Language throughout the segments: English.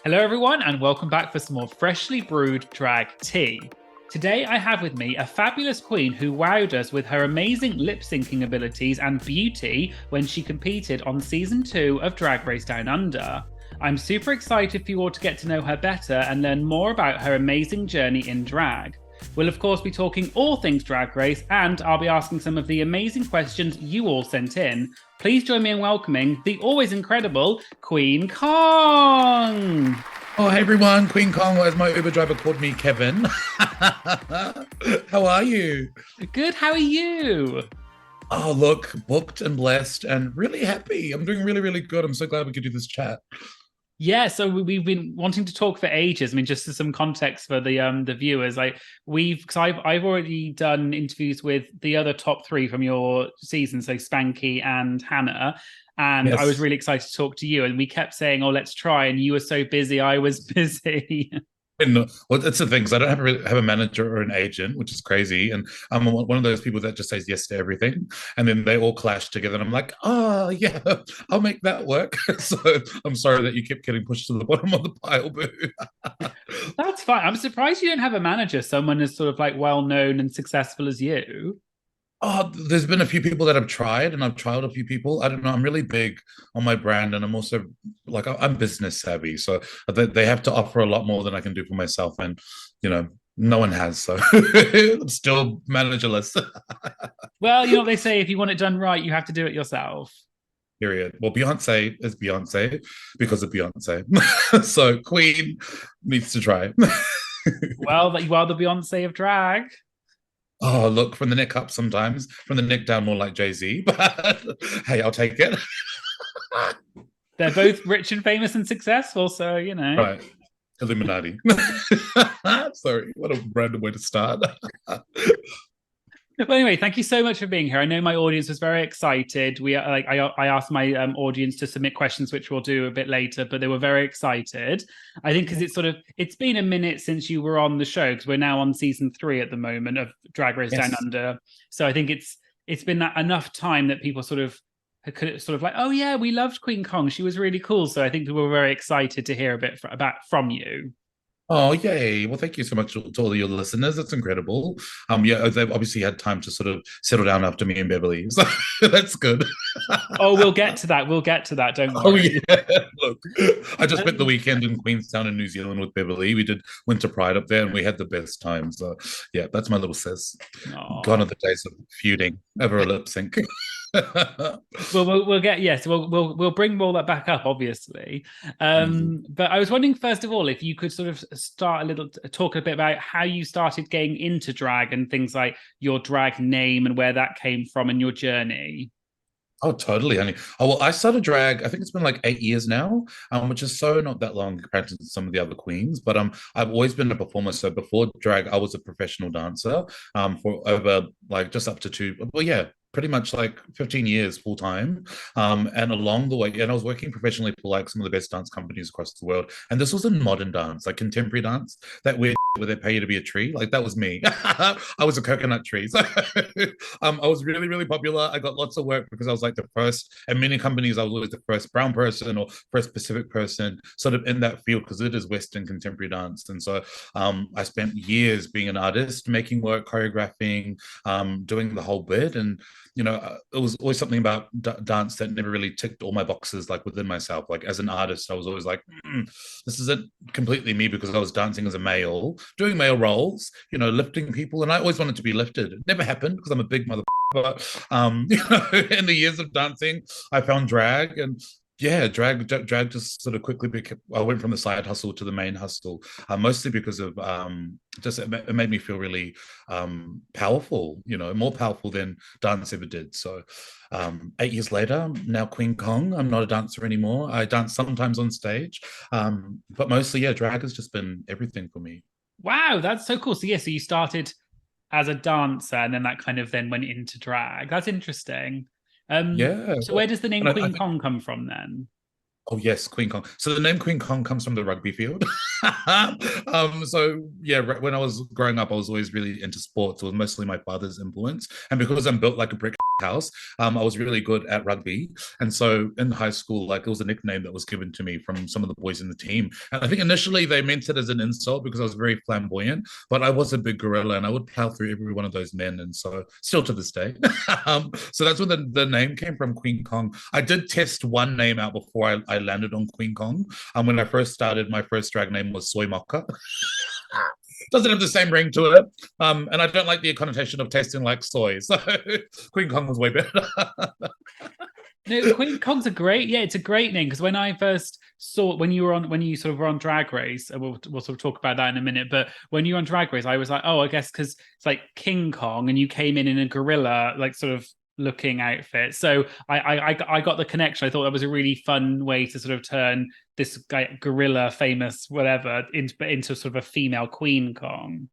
Hello, everyone, and welcome back for some more freshly brewed drag tea. Today, I have with me a fabulous queen who wowed us with her amazing lip syncing abilities and beauty when she competed on season 2 of Drag Race Down Under. I'm super excited for you all to get to know her better and learn more about her amazing journey in drag. We'll, of course, be talking all things Drag Race, and I'll be asking some of the amazing questions you all sent in. Please join me in welcoming the always incredible Kween Kong. Oh, hey everyone, Queen Kong, as my Uber driver called me, Kevin. How are you? Good, how are you? Oh, look, booked and blessed and really happy. I'm doing really, really good. I'm so glad we could do this chat. Yeah, so we've been wanting to talk for ages. I mean, just as some context for the viewers, because I've already done interviews with the other top three from your season, so Spankie and Hannah, and I was Yes. really excited to talk to you. And we kept saying, "Oh, let's try," and you were so busy, I was busy. And well, that's the thing, because I don't have a manager or an agent, which is crazy. And I'm one of those people that just says yes to everything. And then they all clash together. And I'm like, oh, yeah, I'll make that work. So I'm sorry that you kept getting pushed to the bottom of the pile, boo. That's fine. I'm surprised you don't have a manager, someone as sort of like well known and successful as you. Oh, there's been a few people that I've tried, and I've tried a few people. I don't know. I'm really big on my brand, and I'm also like I'm business savvy, so they have to offer a lot more than I can do for myself, and no one has. So I'm still managerless. Well, you know what they say: if you want it done right, you have to do it yourself. Period. Well, Beyonce is Beyonce because of Beyonce, so Queen needs to try. Well, you are the Beyonce of drag. Oh, look, from the neck up sometimes, from the neck down more like Jay-Z, but hey, I'll take it. They're both rich and famous and successful, so you know. Right. Illuminati. Sorry, what a random way to start. But anyway, thank you so much for being here. I know my audience was very excited. I asked my audience to submit questions, which we'll do a bit later, but they were very excited. I think because it's been a minute since you were on the show, because we're now on season 3 at the moment of Drag Race Down Under. So I think it's been that enough time that people sort of like, oh yeah, we loved Queen Kong. She was really cool. So I think we were very excited to hear a bit about from you. Oh, yay. Well, thank you so much to all your listeners. That's incredible. Yeah, they've obviously had time to sort of settle down after me and Beverly. So that's good. Oh, we'll get to that. We'll get to that. Don't worry. Oh, yeah. Look, I just spent the weekend in Queenstown in New Zealand with Beverly. We did Winter Pride up there and we had the best time. So, yeah, that's my little sis. Aww. Gone are the days of feuding over a lip sync. We'll get yes, we'll bring all that back up, obviously. But I was wondering, first of all, if you could sort of talk a bit about how you started getting into drag and things like your drag name and where that came from and your journey. Oh, totally, honey. Oh, well, I started drag, I think it's been like 8 years now, which is so not that long compared to some of the other queens. But I've always been a performer. So before drag, I was a professional dancer for over like just up to pretty much like 15 years full time. And along the way, and I was working professionally for like some of the best dance companies across the world. And this was in modern dance, like contemporary dance, that weird where they pay you to be a tree. Like that was me. I was a coconut tree. So I was really, really popular. I got lots of work because I was like the first, and many companies, I was always the first brown person or first Pacific person sort of in that field because it is Western contemporary dance. And so I spent years being an artist, making work, choreographing, doing the whole bit. And it was always something about dance that never really ticked all my boxes, like within myself. Like as an artist, I was always like, this isn't completely me because I was dancing as a male, doing male roles, lifting people. And I always wanted to be lifted. It never happened because I'm a big mother. But, in the years of dancing, I found drag and yeah, drag just sort of quickly became. I went from the side hustle to the main hustle, mostly because of just it made me feel really powerful. More powerful than dance ever did. So, 8 years later, now Queen Kong. I'm not a dancer anymore. I dance sometimes on stage, but mostly, yeah, drag has just been everything for me. Wow, that's so cool. So yeah, so you started as a dancer and then that kind of then went into drag. That's interesting. Yeah. So where does the name And Queen Kong come from then? Oh yes, Queen Kong. So the name Queen Kong comes from the rugby field. So yeah, when I was growing up, I was always really into sports. It was mostly my father's influence, and because I'm built like a brick, house. I was really good at rugby, and so in high school, like it was a nickname that was given to me from some of the boys in the team. And I think initially they meant it as an insult because I was very flamboyant, but I was a big gorilla, and I would plow through every one of those men, and so still to this day. So that's where the name came from, Queen Kong. I did test one name out before I landed on Queen Kong. When I first started, my first drag name was Soy Mocha. Doesn't have the same ring to it. And I don't like the connotation of tasting like soy. So Queen Kong was way better. No, Queen Kong's it's a great name, because when I first saw when you sort of were on Drag Race, and we'll sort of talk about that in a minute, but when you were on Drag Race, I was like, oh, I guess because it's like King Kong, and you came in a gorilla like sort of looking outfit. So I got the connection. I thought that was a really fun way to sort of turn this guy, gorilla famous whatever into sort of a female Queen Kong.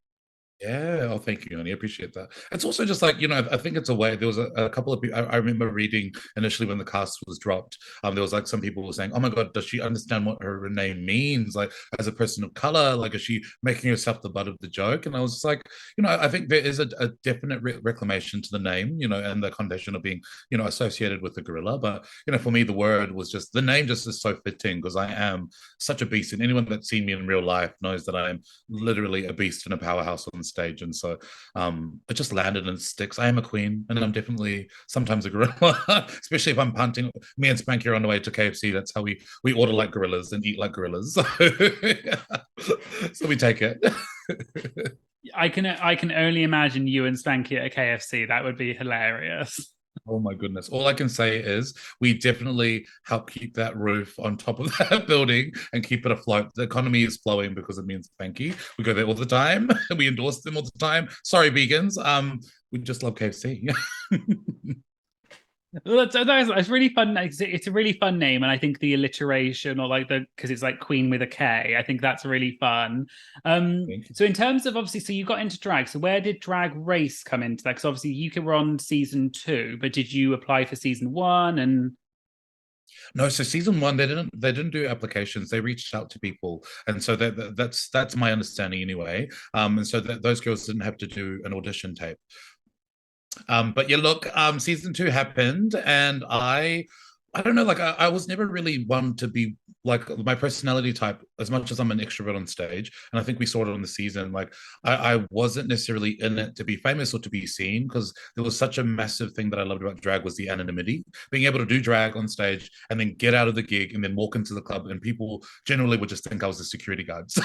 Yeah, oh, thank you, honey. I appreciate that. It's also just like, I think it's a way. There was a couple of people, I remember reading initially when the cast was dropped. There was like some people were saying, oh my God, does she understand what her name means? Like, as a person of color, like, is she making herself the butt of the joke? And I was just like, I think there is a definite reclamation to the name, and the connotation of being, associated with the gorilla. But, for me, the word was just, the name just is so fitting because I am such a beast. And anyone that's seen me in real life knows that I am literally a beast and a powerhouse on stage, and so it just landed and sticks. I am a queen, and I'm definitely sometimes a gorilla, especially if I'm punting. Me and Spankie are on the way to KFC. That's how we order like gorillas and eat like gorillas. So, so we take it. I can only imagine you and Spankie at a KFC. That would be hilarious. Oh my goodness. All I can say is we definitely help keep that roof on top of that building and keep it afloat. The economy is flowing because of me and Spankie. We go there all the time. We endorse them all the time. Sorry, vegans. We just love KFC. Well, that's really fun. It's a really fun name, and I think the alliteration, or like because it's like Queen with a K, I think that's really fun. So in terms of, obviously, so you got into drag. So where did Drag Race come into that? Because obviously you were on season 2, but did you apply for season 1? And no, so season 1 they didn't do applications. They reached out to people, and so that's my understanding anyway. And so those girls didn't have to do an audition tape. But yeah, look, season 2 happened, and I don't know, like I was never really one to be like my personality type, as much as I'm an extrovert on stage, and I think we saw it on the season. Like I wasn't necessarily in it to be famous or to be seen, because there was such a massive thing that I loved about drag was the anonymity, being able to do drag on stage and then get out of the gig and then walk into the club, and people generally would just think I was a security guard. So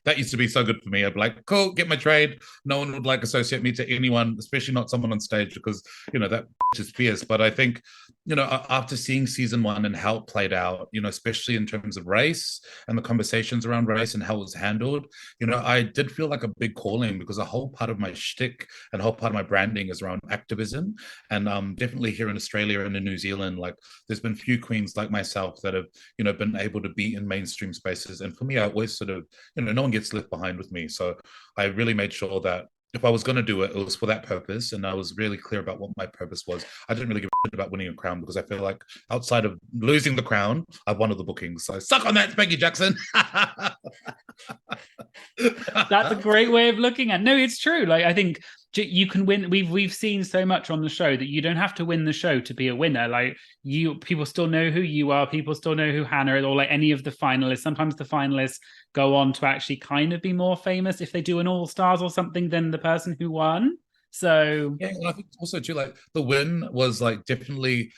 that used to be so good for me. I'd be like, cool, get my trade. No one would like associate me to anyone, especially not someone on stage, because that is fierce. But I think, after seeing season 1 and how it played out, especially in terms of race and the conversations around race and how it was handled, I did feel like a big calling, because a whole part of my shtick and a whole part of my branding is around activism. And definitely here in Australia and in New Zealand, like there's been few queens like myself that have, been able to be in mainstream spaces. And for me, I always sort of, no one gets left behind with me. So I really made sure that if I was going to do it, it was for that purpose. And I was really clear about what my purpose was. I didn't really give a shit about winning a crown, because I feel like outside of losing the crown, I've won all the bookings. So suck on that, Spankie Jackson. That's a great way of looking at it. No, it's true. Like, I think you can win. We've seen so much on the show that you don't have to win the show to be a winner. Like, people still know who you are. People still know who Hannah is, or like any of the finalists. Sometimes the finalists go on to actually kind of be more famous if they do an All Stars or something than the person who won. So yeah, and I think also too, like the win was like definitely,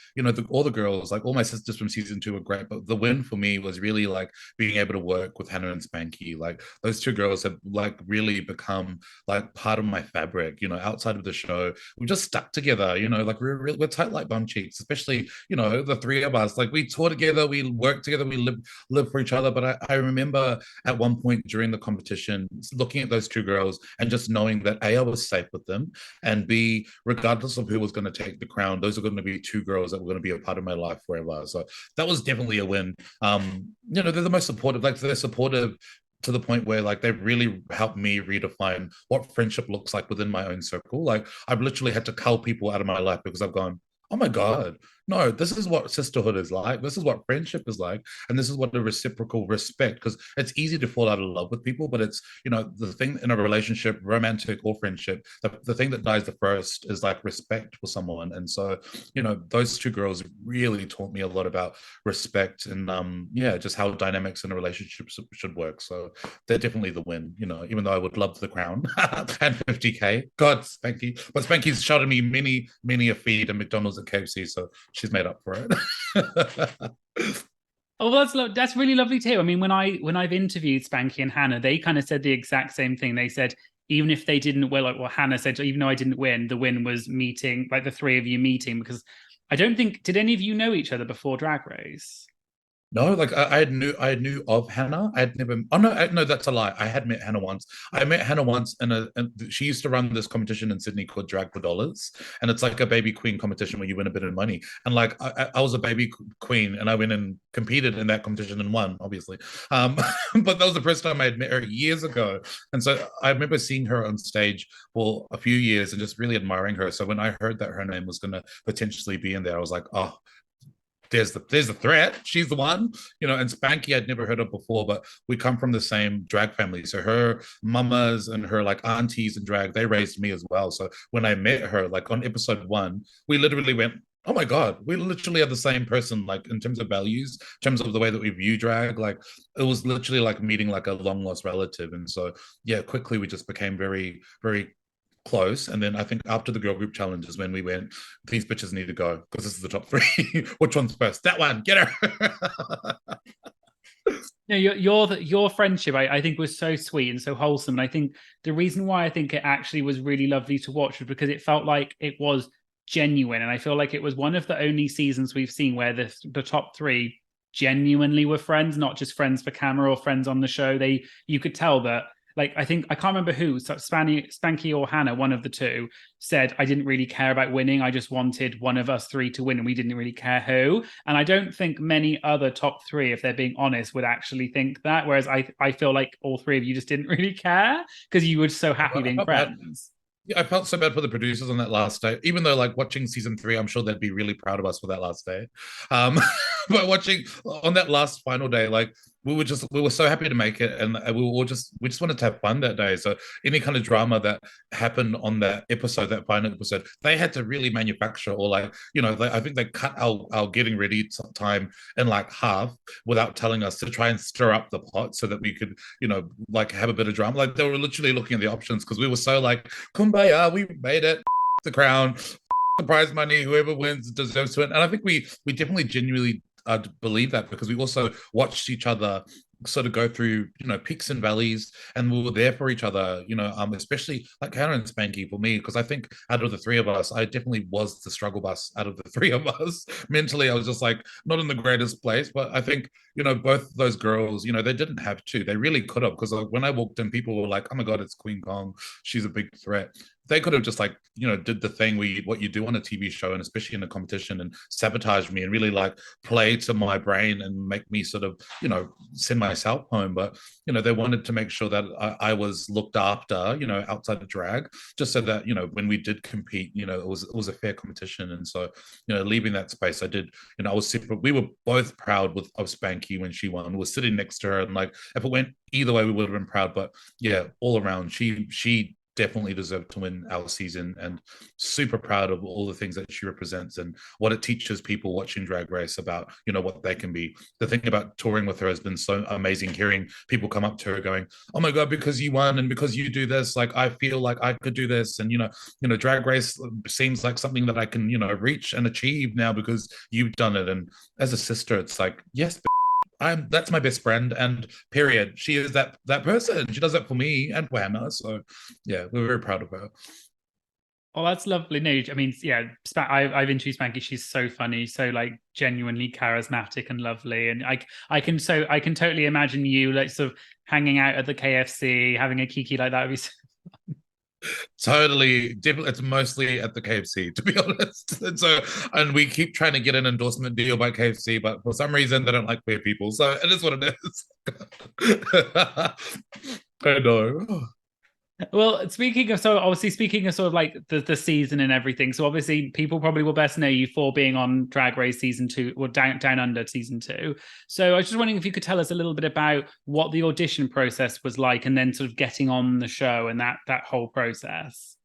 all the girls, like all my sisters from season 2 were great, but the win for me was really like being able to work with Hannah and Spankie. Like those 2 girls have like really become like part of my fabric. Outside of the show, we just stuck together. Like we're tight like bum cheeks, especially the 3 of us. Like we tour together, we work together, we live for each other. But I remember at one point during the competition looking at those 2 girls and just knowing that I was safe with them, and B, regardless of who was going to take the crown, those are going to be 2 girls that were going to be a part of my life forever. So that was definitely a win. They're the most supportive. Like they're supportive to the point where like they've really helped me redefine what friendship looks like within my own circle. Like I've literally had to cull people out of my life because I've gone, oh my God, no, this is what sisterhood is like. This is what friendship is like. And this is what the reciprocal respect, because it's easy to fall out of love with people, but it's, the thing in a relationship, romantic or friendship, the thing that dies the first is like respect for someone. And so, those two girls really taught me a lot about respect and, yeah, just how dynamics in a relationship should work. So they're definitely the win, even though I would love the crown and 50K. God, Spankie. But Spankie's shouted me many a feed at McDonald's and KFC. So she's made up for it. Oh, well, that's really lovely too. I mean, when I've interviewed Spankie and Hannah, they kind of said the exact same thing. They said even if they didn't, well, like what Hannah said, even though I didn't win, the win was meeting, like the three of you meeting, because I don't think, did any of you know each other before Drag Race? No, like I knew of Hannah. I had never. Oh no, no, that's a lie. I had met Hannah once. I met Hannah once, and she used to run this competition in Sydney called Drag for Dollars, and it's like a baby queen competition where you win a bit of money. And like I was a baby queen, and I went and competed in that competition and won, obviously. But that was the first time I had met her years ago, and so I remember seeing her on stage for a few years and just really admiring her. So when I heard that her name was going to potentially be in there, I was like, oh, there's the threat. She's the one, and Spankie I'd never heard of before, but we come from the same drag family. So her mamas and her like aunties in drag, they raised me as well. So when I met her, like on episode 1, we literally went, oh my God, we literally are the same person, like in terms of values, in terms of the way that we view drag. Like it was literally like meeting like a long lost relative. And so yeah, quickly we just became very, very close. And then I think after the girl group challenge is when we went, these bitches need to go because this is the top 3. Which one's first? That one, get her. No, your friendship, I think, was so sweet and so wholesome. And I think the reason why I think it actually was really lovely to watch was because it felt like it was genuine. And I feel like it was one of the only seasons we've seen where the top 3 genuinely were friends, not just friends for camera or friends on the show. You could tell that, like, I think, I can't remember who, so Spankie or Hannah, one of the two, said, I didn't really care about winning. I just wanted one of us 3 to win, and we didn't really care who. And I don't think many other top 3, if they're being honest, would actually think that. Whereas I feel like all 3 of you just didn't really care because you were so happy being friends. Yeah, I felt so bad for the producers on that last day. Even though, like, watching season 3, I'm sure they'd be really proud of us for that last day. But watching on that last final day, like, we were so happy to make it, and we just wanted to have fun that day. So any kind of drama that happened on that episode, that final episode, they had to really manufacture, or like, I think they cut our getting ready time in like half without telling us, to try and stir up the pot so that we could, like have a bit of drama. Like they were literally looking at the options because we were so like, kumbaya, we made it, the crown, the prize money, whoever wins deserves to win. And I think we definitely genuinely believe that, because we also watched each other sort of go through, peaks and valleys, and we were there for each other, especially like Hannah and Spankie for me, because I think out of the 3 of us, I definitely was the struggle bus out of the 3 of us. Mentally, I was just like not in the greatest place, but I think, both those girls, they didn't have to. They really could have, because like, when I walked in, people were like, oh my God, it's Queen Kong. She's a big threat. They could have just like, did the thing what you do on a TV show, and especially in a competition, and sabotage me and really like play to my brain and make me sort of, send myself home. But, they wanted to make sure that I was looked after, outside of drag, just so that, when we did compete, it was a fair competition. And so, leaving that space, I did, I was super, we were both proud of Spankie when she won. We were sitting next to her, and like, if it went either way, we would have been proud. But yeah, all around, she definitely deserved to win our season, and super proud of all the things that she represents and what it teaches people watching Drag Race about, what they can be. The thing about touring with her has been so amazing, hearing people come up to her going, oh my God, because you won and because you do this, like, I feel like I could do this. And, Drag Race seems like something that I can, reach and achieve now because you've done it. And as a sister, it's like, yes, that's my best friend, and period. She is that person. She does that for me and for Hannah. So yeah, we're very proud of her. Oh, that's lovely. No, I mean, yeah, I've introduced Spankie. She's so funny, so like genuinely charismatic and lovely. And I can totally imagine you like sort of hanging out at the KFC, having a kiki like that would be so fun. Totally, definitely. It's mostly at the KFC, to be honest. And we keep trying to get an endorsement deal by KFC, but for some reason they don't like queer people. So it is what it is. I know. Well, speaking of sort of like the season and everything, so obviously people probably will best know you for being on Drag Race season two or Down Under season two. So I was just wondering if you could tell us a little bit about what the audition process was like, and then sort of getting on the show and that whole process.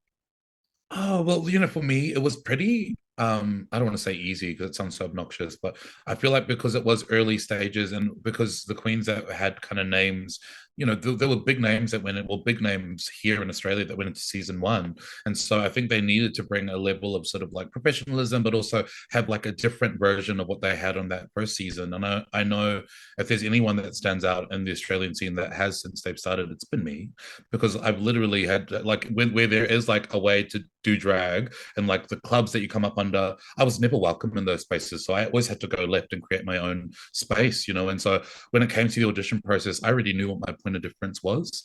Oh, well, for me, it was pretty I don't want to say easy because it sounds so obnoxious, but I feel like because it was early stages and because the queens that had kind of names, there were big names that went in, well, big names here in Australia that went into season one. And so I think they needed to bring a level of sort of like professionalism, but also have like a different version of what they had on that first season. And I know if there's anyone that stands out in the Australian scene that has since they've started, it's been me, because I've literally had like where there is like a way to do drag and like the clubs that you come up under, I was never welcome in those spaces. So I always had to go left and create my own space, And so when it came to the audition process, I already knew what my point of difference was.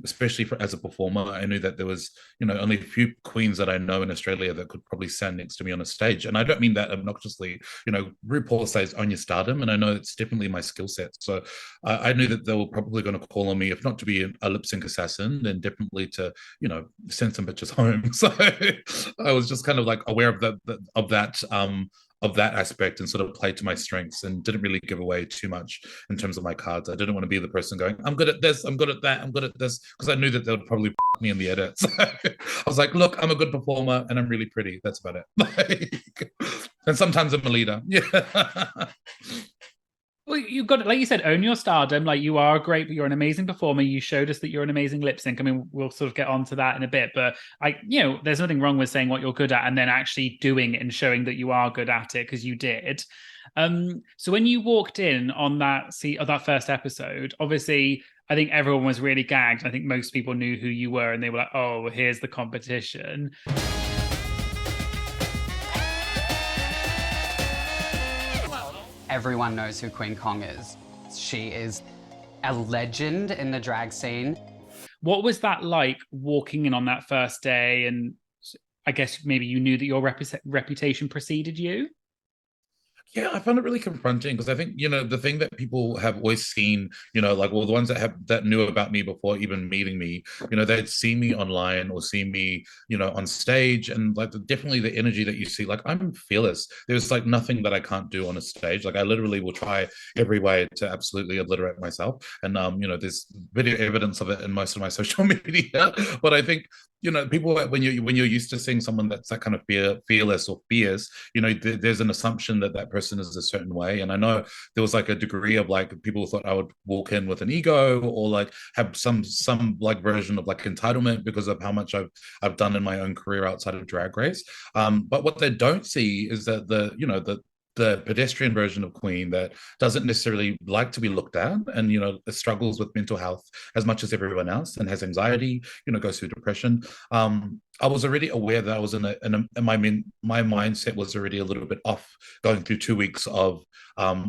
Especially as a performer, I knew that there was, only a few queens that I know in Australia that could probably stand next to me on a stage. And I don't mean that obnoxiously. RuPaul says own your stardom, and I know it's definitely my skill set. So I knew that they were probably going to call on me, if not to be a lip sync assassin, then definitely to, send some bitches home. So I was just kind of like aware of that aspect and sort of played to my strengths and didn't really give away too much in terms of my cards. I didn't want to be the person going, I'm good at this, I'm good at that, I'm good at this, because I knew that they would probably me in the edit. So I was like, look, I'm a good performer and I'm really pretty. That's about it. And sometimes I'm a leader. Yeah. Well, you've got, like you said, own your stardom. Like you are great, but you're an amazing performer. You showed us that you're an amazing lip sync. I mean, we'll sort of get onto that in a bit, but there's nothing wrong with saying what you're good at and then actually doing it and showing that you are good at it, because you did. So when you walked in on that first episode, obviously, I think everyone was really gagged. I think most people knew who you were, and they were like, "Oh, here's the competition." Everyone knows who Queen Kong is. She is a legend in the drag scene. What was that like walking in on that first day? And I guess maybe you knew that your reputation preceded you? Yeah, I found it really confronting because I think, the thing that people have always seen, like, well, the ones that knew about me before even meeting me, they'd see me online or see me, on stage, and like definitely the energy that you see, like I'm fearless. There's like nothing that I can't do on a stage. Like I literally will try every way to absolutely obliterate myself. And there's video evidence of it in most of my social media. But I think people, when you're used to seeing someone that's that kind of fearless or fierce, there's an assumption that that person is a certain way. And I know there was like a degree of like people thought I would walk in with an ego or like have some like version of like entitlement because of how much I've done in my own career outside of Drag Race. But what they don't see is that the pedestrian version of Queen that doesn't necessarily like to be looked at and struggles with mental health as much as everyone else and has anxiety, goes through depression. I was already aware that I was my mindset was already a little bit off going through 2 weeks of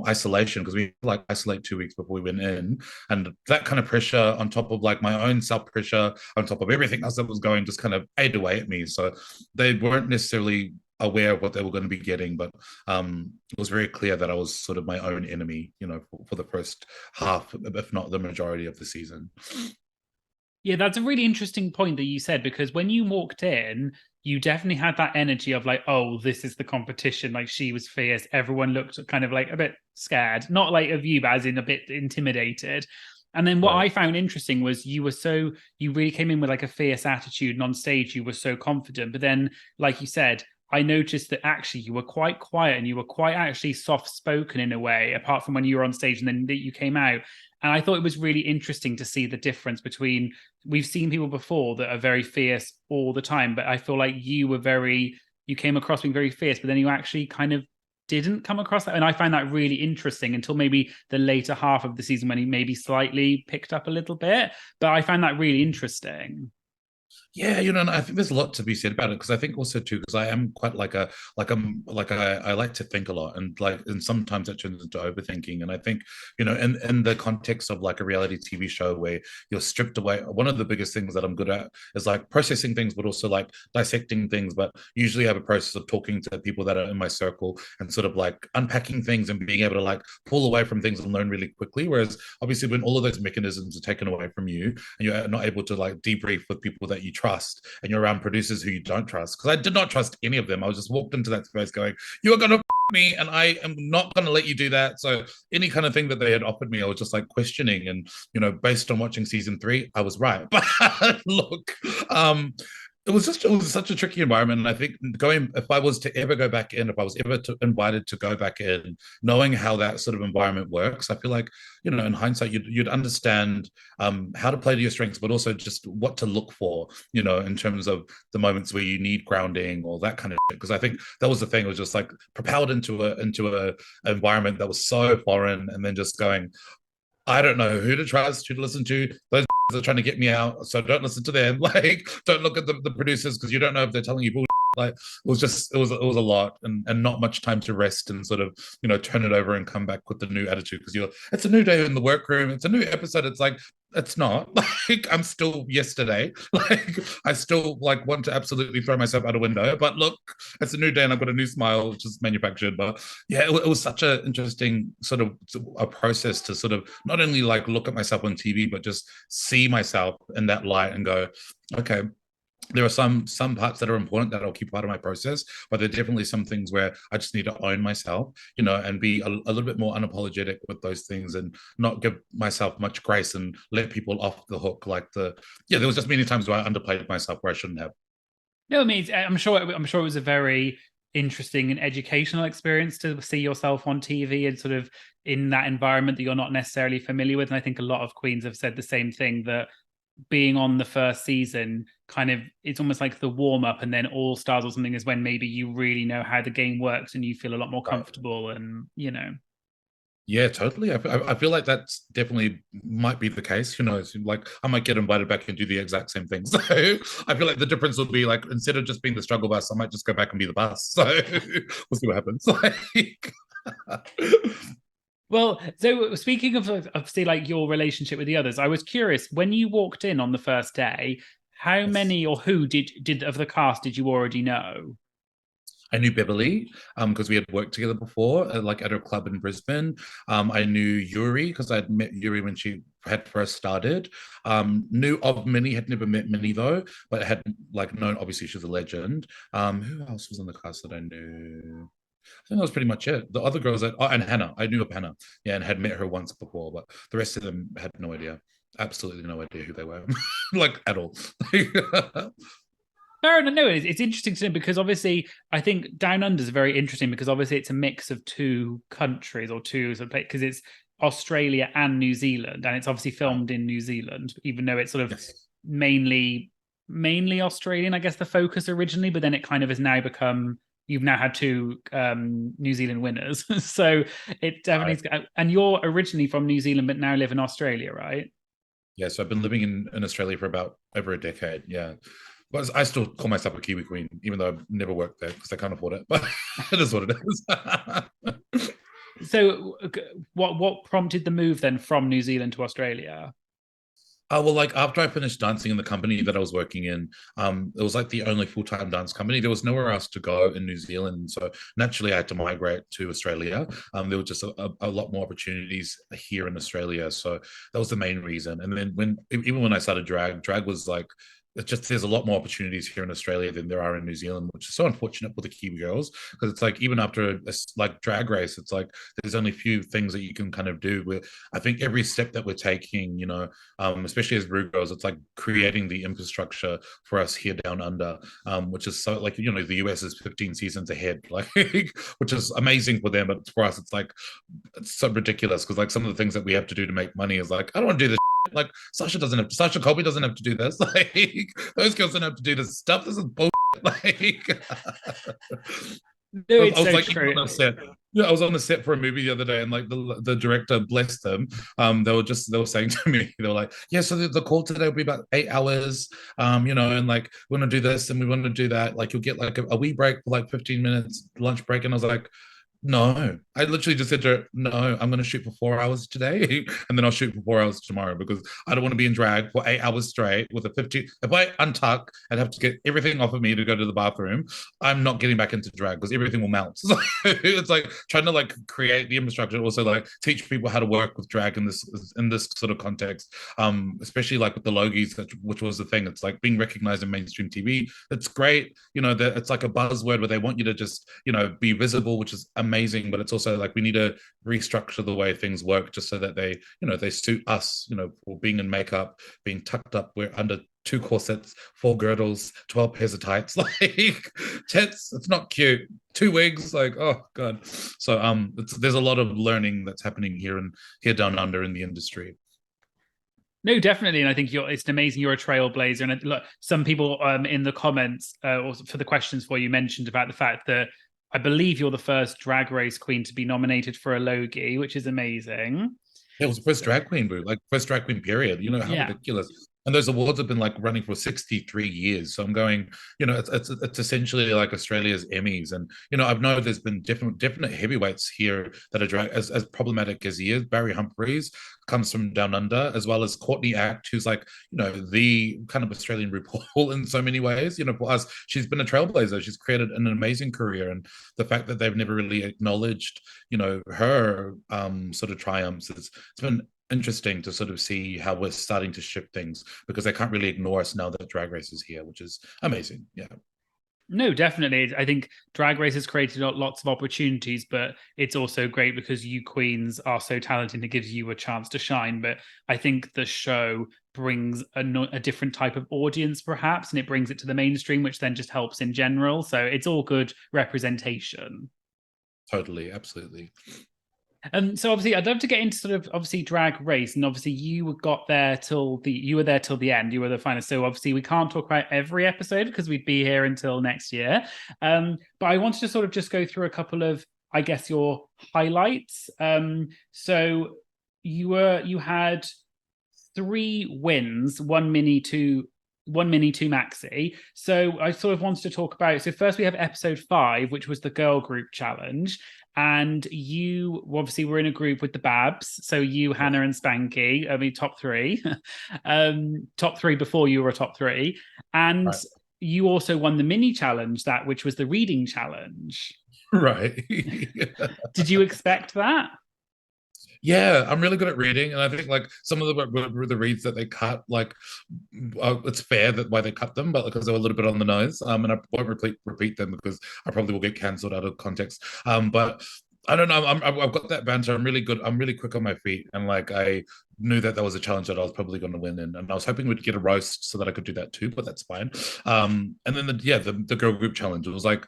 isolation, because we like isolate 2 weeks before we went in, and that kind of pressure on top of like my own self pressure on top of everything else that was going just kind of ate away at me. So they weren't necessarily aware of what they were going to be getting, but it was very clear that I was sort of my own enemy, for the first half, if not the majority of the season. Yeah, that's a really interesting point that you said, because when you walked in, you definitely had that energy of like, oh, this is the competition. Like she was fierce. Everyone looked kind of like a bit scared, not like of you, but as in a bit intimidated. And then what I found interesting was you really came in with like a fierce attitude, and on stage you were so confident. But then, like you said, I noticed that actually you were quite quiet and you were quite actually soft spoken in a way, apart from when you were on stage and then you came out. And I thought it was really interesting to see the difference between, we've seen people before that are very fierce all the time, but I feel like you came across being very fierce, but then you actually kind of didn't come across that. And I find that really interesting until maybe the later half of the season when he maybe slightly picked up a little bit. But I find that really interesting. Yeah, you know, and I think there's a lot to be said about it because I think also too because I am quite I like to think a lot and sometimes that turns into overthinking and I think you know in the context of like a reality TV show where you're stripped away one of the biggest things that I'm good at is like processing things but also like dissecting things but usually I have a process of talking to people that are in my circle and sort of like unpacking things and being able to like pull away from things and learn really quickly whereas obviously when all of those mechanisms are taken away from you and you're not able to like debrief with people that you trust and you're around producers who you don't trust. Because I did not trust any of them. I was just walked into that space going, you are going to me and I am not going to let you do that. So any kind of thing that they had offered me, I was just like questioning. And, you know, based on watching season 3, I was right. But look, it was such a tricky environment. And I think if I was to ever go back in, if I was ever invited to go back in, knowing how that sort of environment works, I feel like, you know, in hindsight, you'd understand how to play to your strengths, but also just what to look for, you know, in terms of the moments where you need grounding or that kind of shit. Because I think that was the thing, it was just like propelled into a environment that was so foreign and then just going, I don't know who to trust, who to listen to. Those are trying to get me out, so don't listen to them. Like, don't look at the producers because you don't know if they're telling you bullshit. Like, it was a lot, and not much time to rest and sort of turn it over and come back with the new attitude because it's a new day in the workroom. It's a new episode. It's like it's not like I'm still yesterday. Like I still like want to absolutely throw myself out a window. But look, it's a new day and I've got a new smile, which is manufactured. But yeah, it was such an interesting sort of a process to sort of not only like look at myself on TV, but just see myself in that light and go, okay, there are some parts that are important that I'll keep part of my process, but there are definitely some things where I just need to own myself, and be a little bit more unapologetic with those things and not give myself much grace and let people off the hook. There was just many times where I underplayed myself where I shouldn't have. No, I mean, I'm sure it was a very interesting and educational experience to see yourself on TV and sort of in that environment that you're not necessarily familiar with. And I think a lot of queens have said the same thing, that being on the first season kind of it's almost like the warm-up, and then All Stars or something is when maybe you really know how the game works and you feel a lot more comfortable. And Yeah, totally. I feel like that's definitely might be the case. It's like I might get invited back and do the exact same thing. So I feel like the difference will be like instead of just being the struggle bus, I might just go back and be the bus. So we'll see what happens. Well, so speaking of say like your relationship with the others, I was curious when you walked in on the first day, how many or who did of the cast did you already know? I knew Beverly because we had worked together before, like at her club in Brisbane. I knew Yuri because I'd met Yuri when she had first started. Knew of Minnie, had never met Minnie though, but had like known obviously she's a legend. Who else was on the cast that I knew? I think that was pretty much it. The other girls and Hannah, I knew of Hannah, yeah, and had met her once before, but the rest of them had no idea, absolutely no idea who they were, like at all. No, it's interesting to know because obviously I think Down Under is very interesting because obviously it's a mix of two countries or two sort of because it's Australia and New Zealand, and it's obviously filmed in New Zealand, even though it's sort of mainly Australian, I guess the focus originally, but then it kind of has now become. You've now had two New Zealand winners. So it definitely and you're originally from New Zealand, but now live in Australia, right? Yeah, so I've been living in Australia for about over a decade. Yeah. But I still call myself a Kiwi queen, even though I've never worked there because I can't afford it. But it is what it is. So what prompted the move then from New Zealand to Australia? Well, like after I finished dancing in the company that I was working in, it was like the only full-time dance company. There was nowhere else to go in New Zealand, so naturally I had to migrate to Australia. There were just a lot more opportunities here in Australia, so that was the main reason. And then even when I started drag was like there's a lot more opportunities here in Australia than there are in New Zealand, which is so unfortunate for the Kiwi girls because it's like even after like drag race, it's like there's only a few things that you can kind of do. With I think every step that we're taking, especially as Ru girls, it's like creating the infrastructure for us here down under, which is so like the US is 15 seasons ahead, like which is amazing for them, but for us it's like it's so ridiculous because like some of the things that we have to do to make money is like I don't want to do this. Like Sasha Colby doesn't have to do this. Like those girls don't have to do this stuff. This is bullshit. Like No, I it's was so like even true. on the set. Yeah, I was on the set for a movie the other day, and like the director, bless them, they were saying to me, they were like, yeah, so the call today will be about 8 hours, and like we want to do this and we want to do that. Like you'll get like a wee break for like 15 minutes lunch break, and I was like, no, I literally just said to her, no, I'm going to shoot for 4 hours today and then I'll shoot for 4 hours tomorrow because I don't want to be in drag for 8 hours straight with a 50. If I untuck and have to get everything off of me to go to the bathroom, I'm not getting back into drag because everything will melt. It's like trying to like create the infrastructure, also like teach people how to work with drag in this sort of context, especially like with the Logies, which was the thing. It's like being recognized in mainstream TV. It's great, that it's like a buzzword where they want you to just be visible, which is amazing, but it's also like we need to restructure the way things work just so that they suit us, for being in makeup, being tucked up, we're under 2 corsets, 4 girdles, 12 pairs of tights, like tits, it's not cute. 2 wigs, like, oh god. So there's a lot of learning that's happening here down under in the industry. No, definitely, and I think it's amazing. You're a trailblazer, and look, some people in the comments or for the questions for you mentioned about the fact that I believe you're the first Drag Race queen to be nominated for a Logie, which is amazing. It was the first drag queen, boo, like first drag queen period. How ridiculous. And those awards have been like running for 63 years. So I'm going, it's essentially like Australia's Emmys. And, I've known there's been definite heavyweights here that are drag as problematic as he is. Barry Humphries comes from down under, as well as Courtney Act, who's like, the kind of Australian RuPaul in so many ways. For us, she's been a trailblazer. She's created an amazing career. And the fact that they've never really acknowledged, her sort of triumphs, it's been interesting to sort of see how we're starting to shift things because they can't really ignore us now that Drag Race is here, which is amazing. Yeah. No, definitely. I think Drag Race has created lots of opportunities, but it's also great because you queens are so talented and it gives you a chance to shine. But I think the show brings a different type of audience, perhaps, and it brings it to the mainstream, which then just helps in general. So it's all good representation. Totally, absolutely. So obviously, I'd love to get into sort of obviously Drag Race, and obviously you were there till the end. You were the finalist. So obviously we can't talk about every episode because we'd be here until next year. But I wanted to sort of just go through a couple of, I guess, your highlights. So you had 3 wins, one mini, two maxi. So I sort of wanted to talk about. So first we have episode 5, which was the girl group challenge. And you obviously were in a group with the Babz. So you, Hannah, and Spankie, I mean, top 3. Top 3 before you were a top 3. And right. You also won the mini challenge, which was the reading challenge. Right. Did you expect that? Yeah, I'm really good at reading, and I think like some of the reads that they cut, like it's fair that why they cut them, but because they were a little bit on the nose, and I won't repeat them because I probably will get cancelled out of context. But I don't know. I've got that banter. I'm really good. I'm really quick on my feet, and like I knew that was a challenge that I was probably going to win in, and I was hoping we'd get a roast so that I could do that too, but that's fine. And then the girl group challenge. It was like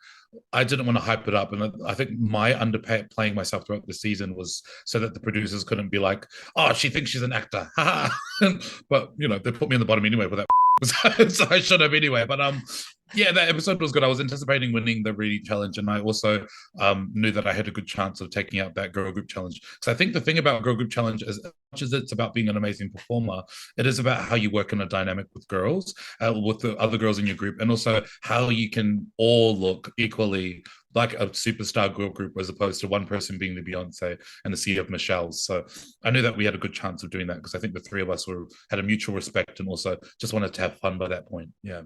I didn't want to hype it up, and I think my underplaying myself throughout the season was so that the producers couldn't be like, "Oh, she thinks she's an actor," but they put me in the bottom anyway with that. So I should have anyway. But yeah, that episode was good. I was anticipating winning the reading challenge, and I also knew that I had a good chance of taking out that girl group challenge. So I think the thing about girl group challenge is, as much as it's about being an amazing performer, it is about how you work in a dynamic with girls, with the other girls in your group, and also how you can all look equally like a superstar girl group as opposed to one person being the Beyonce and the sea of Michelle's. So I knew that we had a good chance of doing that because I think the 3 of us had a mutual respect and also just wanted to have fun by that point. Yeah.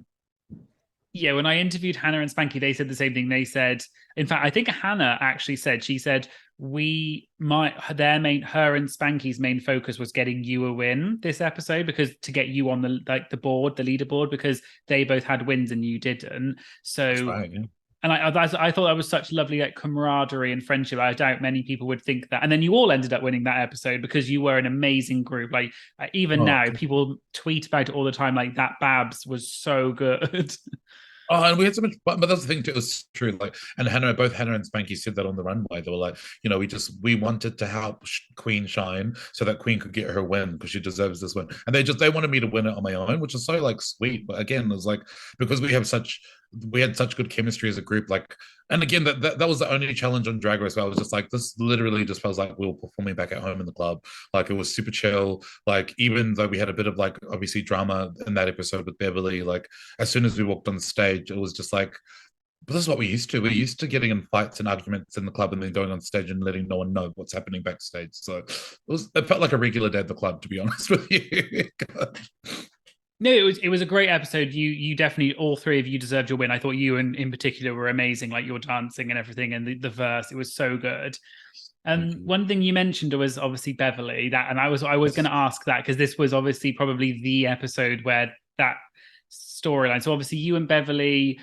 Yeah, when I interviewed Hannah and Spankie, they said the same thing. They said, in fact, I think Hannah actually said, her and Spankie's main focus was getting you a win this episode because to get you on the leaderboard, because they both had wins and you didn't. So, that's right, yeah. And I thought that was such lovely camaraderie and friendship. I doubt many people would think that. And then you all ended up winning that episode because you were an amazing group. Like even now, people tweet about it all the time. Like that Babz was so good. Oh, and we had so much fun, but that's the thing too. It was true. Like, and both Hannah and Spankie said that on the runway. They were like, we wanted to help Queen shine so that Queen could get her win because she deserves this win. And they wanted me to win it on my own, which is so like sweet. But again, it was like because we have such we had such good chemistry as a group. Like, and again, that was the only challenge on Drag Race where I was just like, this literally just feels like we were performing back at home in the club. Like, it was super chill. Like, even though we had a bit of like obviously drama in that episode with Beverly, like as soon as we walked on the stage, it was just like, but this is what we're used to. We're used to getting in fights and arguments in the club and then going on stage and letting no one know what's happening backstage. So it felt like a regular day at the club, to be honest with you. No, it was a great episode. You definitely, all three of you deserved your win. I thought you in particular were amazing, like your dancing and everything, and the verse. It was so good. One thing you mentioned was obviously Beverly. That, and I was going to ask that because this was obviously probably the episode where that storyline. So obviously you and Beverly.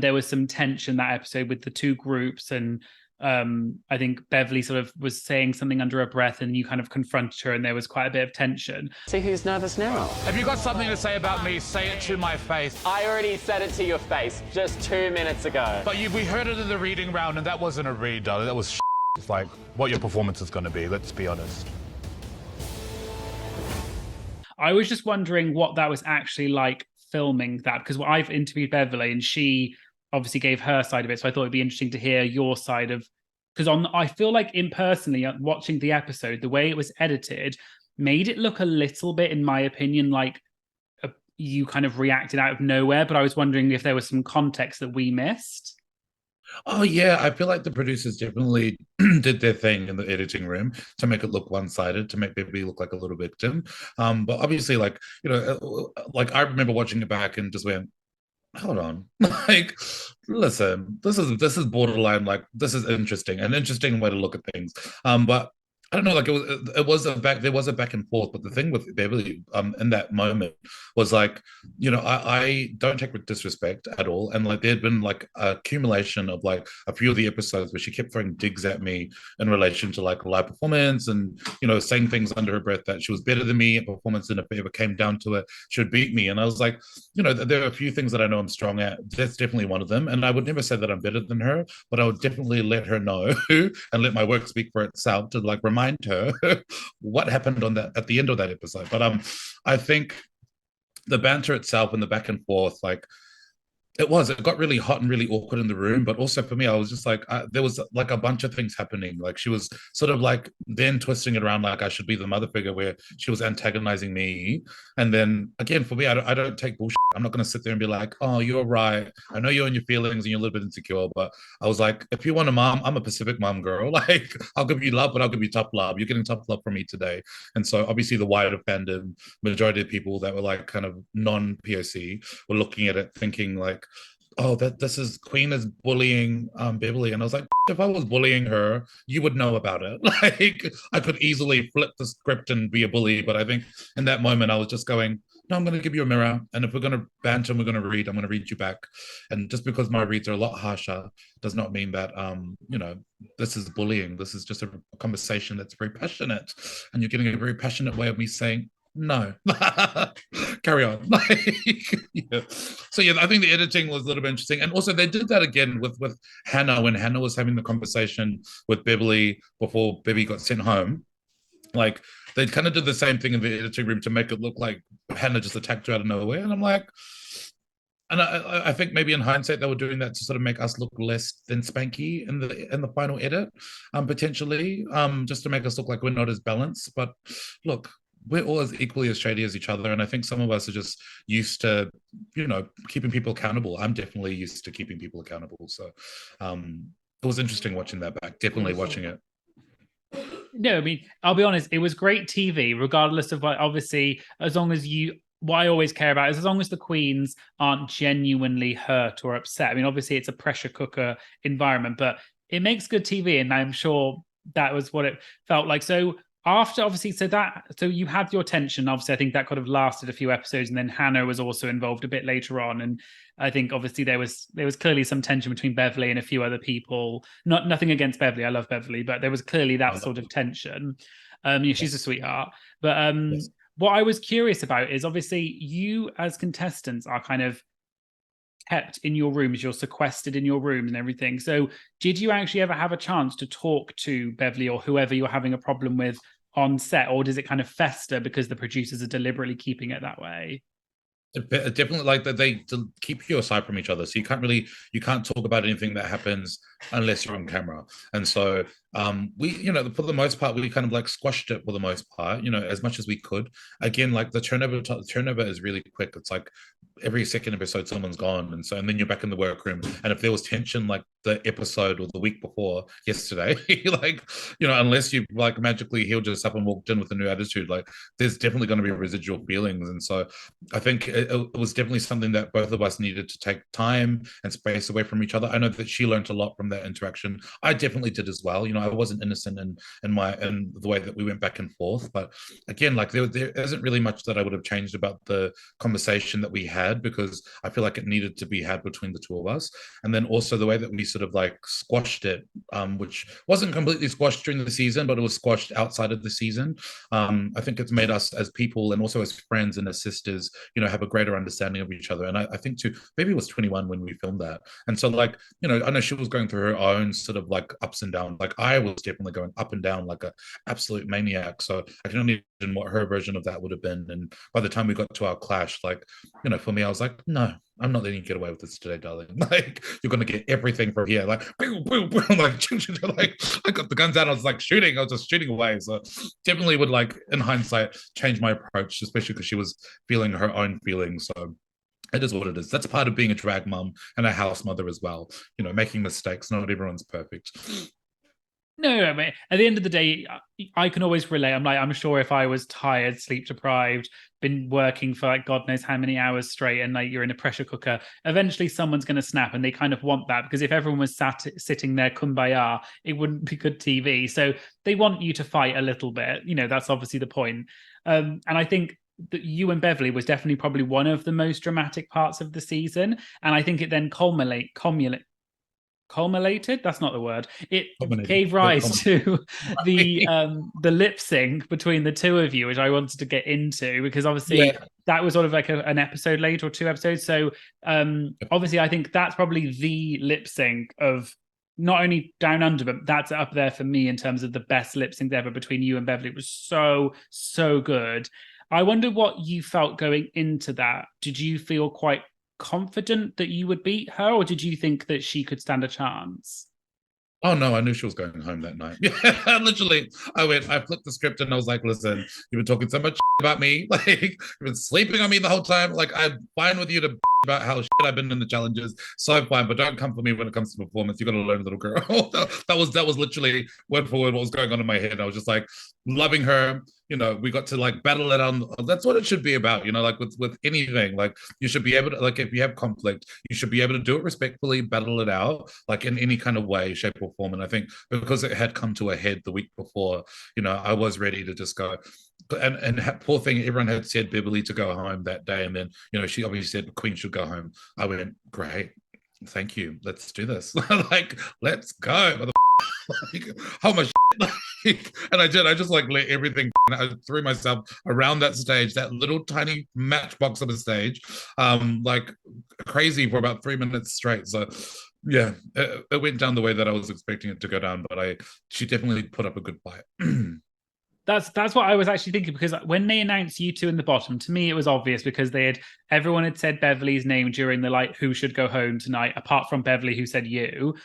There was some tension that episode with the two groups, and I think Beverly sort of was saying something under her breath, and you kind of confronted her, and there was quite a bit of tension. See who's nervous now. Have you got something to say about me? Say it to my face. I already said it to your face just 2 minutes ago. But we heard it in the reading round, and that wasn't a read, darling. That was It's like what your performance is going to be, let's be honest. I was just wondering what that was actually like filming that, because I've interviewed Beverly and she obviously gave her side of it, so I thought it'd be interesting to hear your side of, because I feel like impersonally watching the episode, the way it was edited made it look a little bit, in my opinion, like you kind of reacted out of nowhere, but I was wondering if there was some context that we missed. Oh yeah, I feel like the producers definitely did their thing in the editing room to make it look one-sided, to make Baby look like a little victim. But obviously, like, you know, like I remember watching it back and just went, hold on, like, listen, this is borderline, like, this is interesting, an interesting way to look at things. But I don't know, like there was a back and forth, but the thing with Beverly in that moment was like, you know, I don't take disrespect at all, and like there'd been like accumulation of like a few of the episodes where she kept throwing digs at me in relation to like live performance, and you know, saying things under her breath that she was better than me at performance, and if it ever came down to it, she would beat me. And I was like, you know, there are a few things that I know I'm strong at. That's definitely one of them, and I would never say that I'm better than her, but I would definitely let her know and let my work speak for itself to like remind her what happened on that at the end of that episode. But I think the banter itself and the back and forth, like it got really hot and really awkward in the room. But also for me, I was just like, there was like a bunch of things happening. Like she was sort of like then twisting it around like I should be the mother figure, where she was antagonizing me. And then again, for me, I don't take bullshit. I'm not going to sit there and be like, oh, you're right. I know you're in your feelings and you're a little bit insecure. But I was like, if you want a mom, I'm a Pacific mom girl. Like, I'll give you love, but I'll give you tough love. You're getting tough love from me today. And so obviously the wider fandom, majority of people that were like kind of non-POC were looking at it thinking like, oh, this is Queen is bullying Beverly. And I was like, if I was bullying her, you would know about it. Like, I could easily flip the script and be a bully. But I think in that moment, I was just going, no, I'm going to give you a mirror. And if we're going to banter and we're going to read, I'm going to read you back. And just because my reads are a lot harsher does not mean that, you know, this is bullying. This is just a conversation that's very passionate. And you're getting a very passionate way of me saying, no. Carry on. Yeah. So yeah, I think the editing was a little bit interesting. And also they did that again with Hannah, when Hannah was having the conversation with Beverly before Beverly got sent home. Like they kind of did the same thing in the editing room to make it look like Hannah just attacked her out of nowhere. And I'm like, and I think maybe in hindsight they were doing that to sort of make us look less than Spankie in the final edit, potentially, just to make us look like we're not as balanced. But look, we're all as equally as shady as each other. And I think some of us are just used to, you know, keeping people accountable. I'm definitely used to keeping people accountable. So it was interesting watching that back, definitely watching it. No, I mean, I'll be honest, it was great TV, regardless of, obviously, as long as what I always care about is as long as the queens aren't genuinely hurt or upset. I mean, obviously it's a pressure cooker environment, but it makes good TV. And I'm sure that was what it felt like. So after, obviously, so you had your tension. Obviously, I think that could have lasted a few episodes, and then Hannah was also involved a bit later on. And I think obviously there was clearly some tension between Beverly and a few other people. Nothing against Beverly, I love Beverly, but there was clearly that sort of tension. Yeah, she's a sweetheart. But yes. What I was curious about is obviously you as contestants are kind of kept in your rooms, you're sequestered in your room and everything. So did you actually ever have a chance to talk to Beverly or whoever you're having a problem with on set, or does it kind of fester because the producers are deliberately keeping it that way? Definitely, like that they to keep you aside from each other, so you can't talk about anything that happens unless you're on camera. And so we, for the most part, we kind of like squashed it for the most part, as much as we could. Again, like the turnover is really quick. It's like every second episode someone's gone, and then you're back in the workroom, and if there was tension like the episode or the week before yesterday, like, unless you like magically healed just up and walked in with a new attitude, like there's definitely going to be residual feelings. And so I think it was definitely something that both of us needed to take time and space away from each other. I know that she learned a lot from that interaction. I definitely did as well. I wasn't innocent in the way that we went back and forth. But again, like there isn't really much that I would have changed about the conversation that we had, because I feel like it needed to be had between the two of us. And then also the way that we sort of like squashed it, which wasn't completely squashed during the season, but it was squashed outside of the season. I think it's made us as people and also as friends and as sisters, have a greater understanding of each other. And I think too, baby was 21 when we filmed that. And so like, I know she was going through her own sort of like ups and downs. Like I was definitely going up and down like an absolute maniac. So I can only imagine what her version of that would have been. And by the time we got to our clash, like, for me, I was like, no, I'm not letting you get away with this today, darling. Like, you're gonna get everything from here. Like, boom, boom, boom. Like, I got the guns out. I was like shooting. I was just shooting away. So definitely would like, in hindsight, change my approach, especially because she was feeling her own feelings. So it is what it is. That's part of being a drag mom and a house mother as well. Making mistakes. Not everyone's perfect. No, but at the end of the day, I can always relate. I'm sure if I was tired, sleep deprived, been working for like God knows how many hours straight, and like you're in a pressure cooker, eventually someone's going to snap, and they kind of want that, because if everyone was sitting there kumbaya, it wouldn't be good TV. So they want you to fight a little bit. That's obviously the point. And I think that you and Beverly was definitely probably one of the most dramatic parts of the season, and I think it then culminated, that's not the word, it gave rise to the lip sync between the two of you, which I wanted to get into, because obviously that was sort of like an episode late or two episodes. So obviously I think that's probably the lip sync of not only Down Under, but that's up there for me in terms of the best lip sync ever between you and Beverly. It was so good. I wonder what you felt going into that. Did you feel quite confident that you would beat her, or did you think that she could stand a chance? Oh no, I knew she was going home that night. Yeah, literally. I flipped the script and I was like, listen, you've been talking so much about me. Like, you've been sleeping on me the whole time. Like, I'm fine with you to about how I've been in the challenges. So fine, but don't come for me when it comes to performance. You got to learn, little girl. that was literally word for word what was going on in my head. I was just like loving her. We got to like battle it on. That's what it should be about. Like with anything, like you should be able to, like, if you have conflict, you should be able to do it respectfully, battle it out, like in any kind of way, shape, or form. And I think because it had come to a head the week before, I was ready to just go. And poor thing, everyone had said Beverly to go home that day, and then she obviously said Queen should go home. I went, great, thank you, let's do this. Like, let's go. Like, how much and I just like let everything. I threw myself around that stage, that little tiny matchbox of a stage, like crazy for about 3 minutes straight. So yeah, it went down the way that I was expecting it to go down, but she definitely put up a good fight. That's what I was actually thinking, because when they announced you two in the bottom, to me it was obvious, because everyone had said Beverly's name during the like who should go home tonight, apart from Beverly, who said you.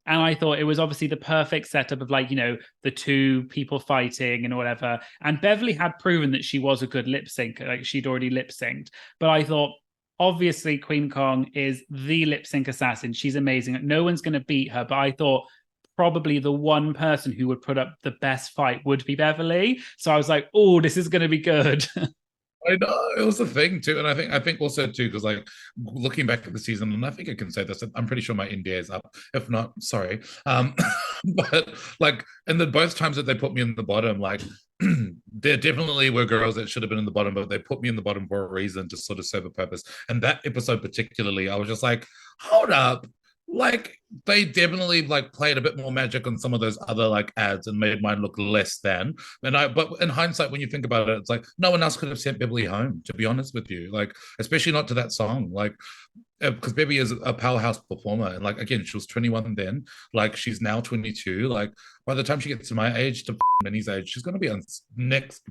And I thought it was obviously the perfect setup of like, the two people fighting and whatever. And Beverly had proven that she was a good lip syncer, like she'd already lip synced. But I thought, obviously, Queen Kong is the lip sync assassin. She's amazing. No one's going to beat her. But I thought probably the one person who would put up the best fight would be Beverly. So I was like, oh, this is going to be good. I know, it was a thing too, and I think also too, because like looking back at the season, and I think I can say this, I'm pretty sure my NDA is up. If not, sorry. But like, and the both times that they put me in the bottom, like there definitely were girls that should have been in the bottom, but they put me in the bottom for a reason, to sort of serve a purpose. And that episode particularly, I was just like, hold up. Like, they definitely like played a bit more magic on some of those other like ads and made mine look less than. But in hindsight, when you think about it, it's like no one else could have sent Beverly home, to be honest with you. Like, especially not to that song. Like, because Beverly is a powerhouse performer, and like again, she was 21 then. Like, she's now 22. Like, by the time she gets to my age to Minnie's age, she's going to be on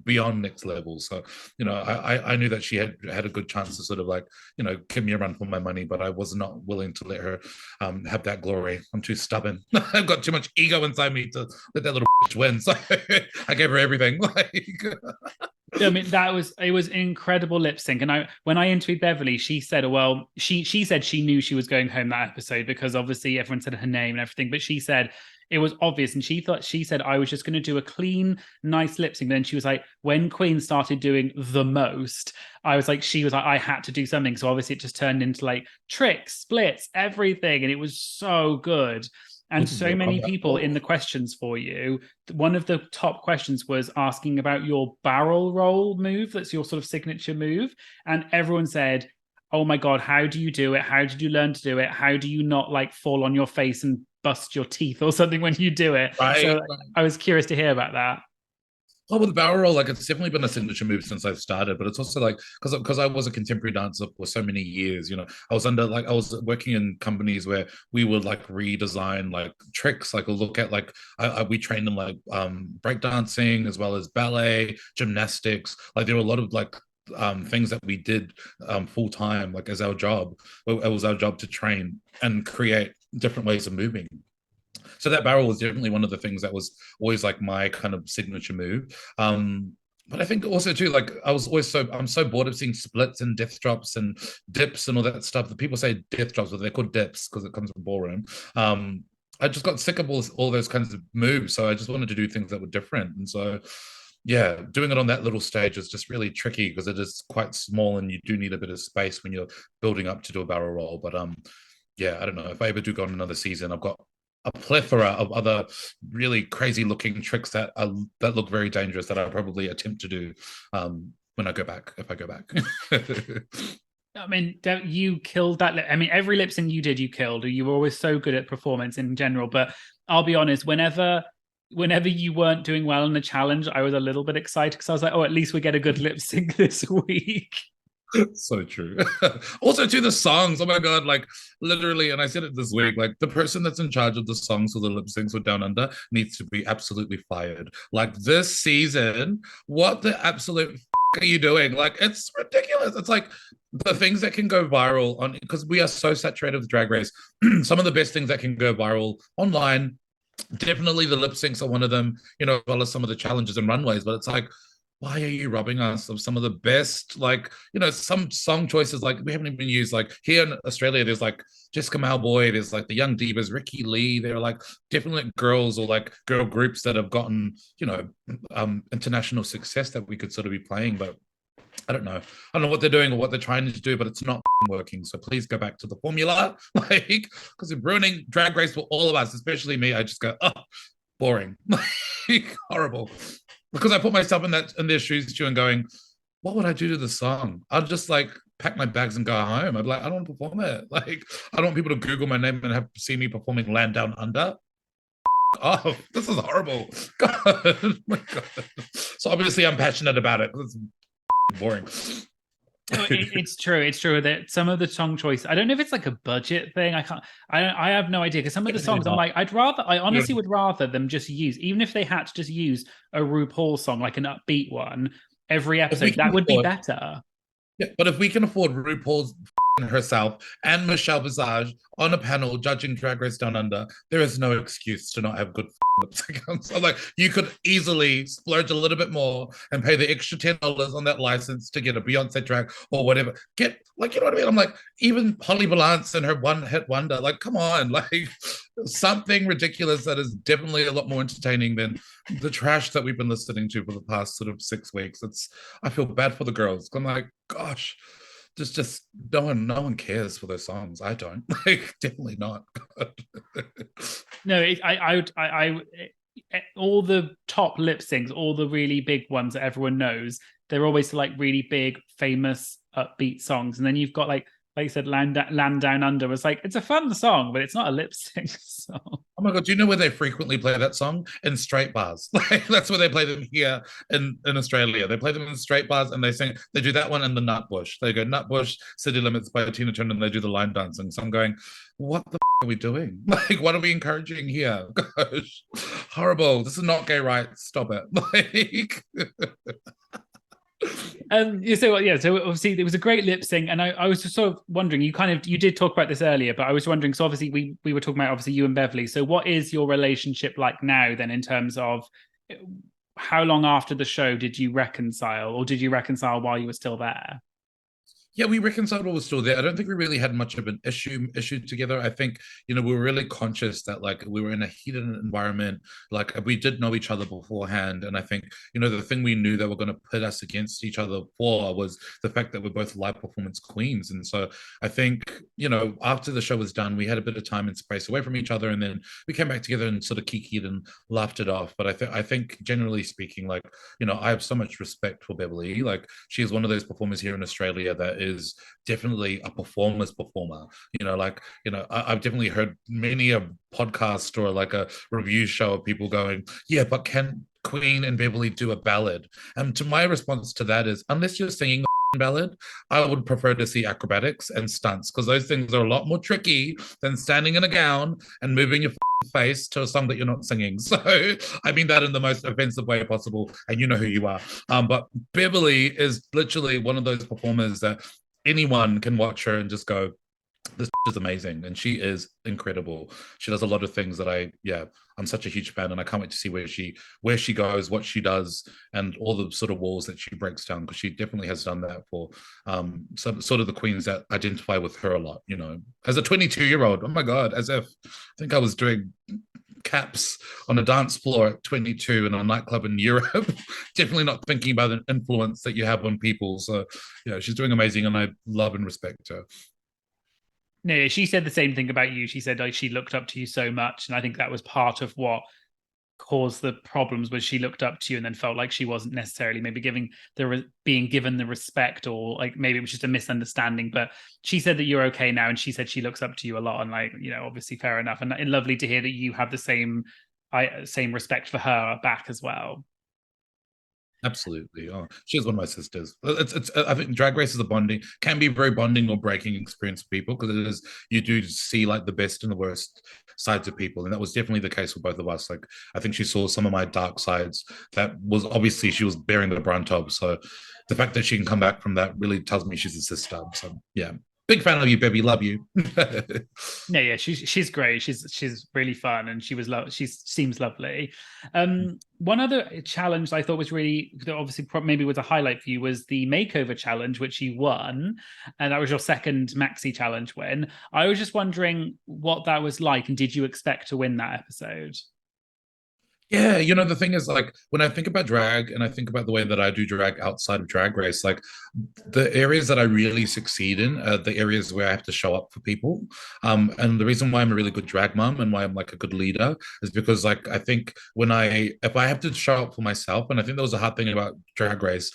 beyond next level. So, you know, I knew that she had a good chance to sort of like, you know, give me a run for my money, but I was not willing to let her have that glory. I'm too stubborn. I've got too much ego inside me to let that little bitch win. So I gave her everything. I mean, it was incredible lip sync. And when I interviewed Beverly, she said, well, she said she knew she was going home that episode because obviously everyone said her name and everything, but she said it was obvious. And she said, I was just going to do a clean, nice lip sync. But then she was like, when Kween started doing the most, she was like, I had to do something. So obviously it just turned into like tricks, splits, everything. And it was so good. And so many people in the questions for you, one of the top questions was asking about your barrel roll move. That's your sort of signature move. And everyone said, oh my God, how do you do it? How did you learn to do it? How do you not like fall on your face and bust your teeth or something when you do it? Right. So I was curious to hear about that. Oh, with the barrel roll, like it's definitely been a signature move since I've started, but it's also like because I was a contemporary dancer for so many years, you know, I was working in companies where we would like redesign like tricks, like look at like we trained in like breakdancing as well as ballet, gymnastics. Like there were a lot of like things that we did full time, like as our job. It was our job to train and create different ways of moving. So that barrel was definitely one of the things that was always like my kind of signature move. But I think also too, like I'm so bored of seeing splits and death drops and dips and all that stuff. The people say death drops, but they're called dips because it comes from ballroom. I just got sick of all those kinds of moves, so I just wanted to do things that were different. And so, yeah, doing it on that little stage is just really tricky because it is quite small and you do need a bit of space when you're building up to do a barrel roll. But yeah, I don't know if I ever do go on another season. I've got a plethora of other really crazy looking tricks that look very dangerous that I'll probably attempt to do when I go back, if I go back. I mean, you killed that. I mean, every lip sync you did, you killed. You were always so good at performance in general. But I'll be honest, whenever you weren't doing well in the challenge, I was a little bit excited because I was like, oh, at least we get a good lip sync this week. So true. Also to the songs, oh my God, like literally, and I said it this week, like the person that's in charge of the songs for the lip syncs for Down Under needs to be absolutely fired. Like this season, what the absolute are you doing? Like it's ridiculous. It's like the things that can go viral on, because we are so saturated with Drag Race. Some of the best things that can go viral online, definitely the lip syncs are one of them, you know, as well as some of the challenges and runways. But it's like, why are you robbing us of some of the best, like, you know, some song choices, like we haven't even used, like here in Australia, there's like Jessica Malboy, there's like the Young Divas, Ricky Lee, they're like definitely girls or like girl groups that have gotten, you know, international success that we could sort of be playing, but I don't know what they're doing or what they're trying to do, but it's not working. So please go back to the formula, like, because it's ruining Drag Race for all of us, especially me. I just go, oh, boring, horrible. Because I put myself in their shoes too and going, what would I do to the song? I'd just like pack my bags and go home. I'd be like, I don't want to perform it. Like, I don't want people to Google my name and have see me performing Land Down Under. Oh, this is horrible. God, my God. So obviously I'm passionate about it. It's boring. It's true that some of the song choice, I don't know if it's like a budget thing. I have no idea because some of the songs I'm like, I honestly would rather them just use, even if they had to just use a RuPaul song, like an upbeat one every episode, that would be better. Yeah, but if we can afford RuPaul's herself and Michelle Visage on a panel judging Drag Race Down Under, there is no excuse to not have good lip sync. So like you could easily splurge a little bit more and pay the extra $10 on that license to get a Beyonce track or whatever. Get, like, you know what I mean? I'm like, even Holly Valance and her one hit wonder, like, come on, like something ridiculous that is definitely a lot more entertaining than the trash that we've been listening to for the past sort of 6 weeks. I feel bad for the girls. I'm like, gosh, just no one cares for those songs. I don't. Like, definitely not. No, all the top lip syncs, all the really big ones that everyone knows, they're always like really big, famous, upbeat songs. And then you've got like like you said, Land Down Under was like, it's a fun song, but it's not a lip sync song. Oh my God, do you know where they frequently play that song? In straight bars. Like that's where they play them here in Australia. They play them in straight bars and they do that one in the Nutbush. They go Nutbush, City Limits by Tina Turner, and they do the line dancing. So I'm going, what the are we doing? Like, what are we encouraging here? Gosh, horrible. This is not gay rights. Stop it. Like So obviously it was a great lip sync, and I was just sort of wondering, you did talk about this earlier, but I was wondering, so obviously we were talking about obviously you and Beverly, so what is your relationship like now then, in terms of how long after the show did you reconcile, or did you reconcile while you were still there? Yeah, we reconciled while we're still there. I don't think we really had much of an issue together. I think, we were really conscious that like we were in a heated environment. Like we did know each other beforehand. And I think, the thing we knew that were going to put us against each other for was the fact that we're both live performance queens. And so I think, after the show was done, we had a bit of time and space away from each other. And then we came back together and sort of kikied and laughed it off. But I think generally speaking, like, I have so much respect for Beverly. Like she's one of those performers here in Australia that is definitely a performer's performer. I've definitely heard many a podcast or like a review show of people going, yeah, but can Kween and Beverly do a ballad? And to my response to that is, unless you're singing a ballad, I would prefer to see acrobatics and stunts, because those things are a lot more tricky than standing in a gown and moving your face to a song that you're not singing. So I mean that in the most offensive way possible, and you know who you are. But Beverly is literally one of those performers that anyone can watch her and just go, this is amazing, and she is incredible. She does a lot of things that I'm such a huge fan, and I can't wait to see where she goes, what she does, and all the sort of walls that she breaks down, because she definitely has done that for some sort of the queens that identify with her a lot. As a 22-year-old, oh my God, as if I think I was doing caps on a dance floor at 22 in a nightclub in Europe. Definitely not thinking about the influence that you have on people. So she's doing amazing, and I love and respect her. No, she said the same thing about you. She said like she looked up to you so much, and I think that was part of what caused the problems, was she looked up to you and then felt like she wasn't necessarily maybe being given the respect, or like maybe it was just a misunderstanding. But she said that you're okay now, and she said she looks up to you a lot, and like, obviously fair enough, and lovely to hear that you have the same respect for her back as well. Absolutely. Oh, she's one of my sisters. It's I think Drag Race can be very bonding or breaking experience for people, because you do see like the best and the worst sides of people, and that was definitely the case for both of us. Like I think she saw some of my dark sides that was obviously she was bearing the brunt of. So the fact that she can come back from that really tells me she's a sister. So yeah. Big fan of you, baby. Love you. No, yeah, she's great. She's really fun, and she seems lovely. One other challenge I thought was really, obviously maybe was a highlight for you, was the makeover challenge, which you won, and that was your second maxi challenge win. I was just wondering what that was like, and did you expect to win that episode? Yeah, the thing is, like, when I think about drag and I think about the way that I do drag outside of Drag Race, like, the areas that I really succeed in are the areas where I have to show up for people. And the reason why I'm a really good drag mom and why I'm, like, a good leader is because, like, I think if I have to show up for myself, and I think that was a hard thing about Drag Race,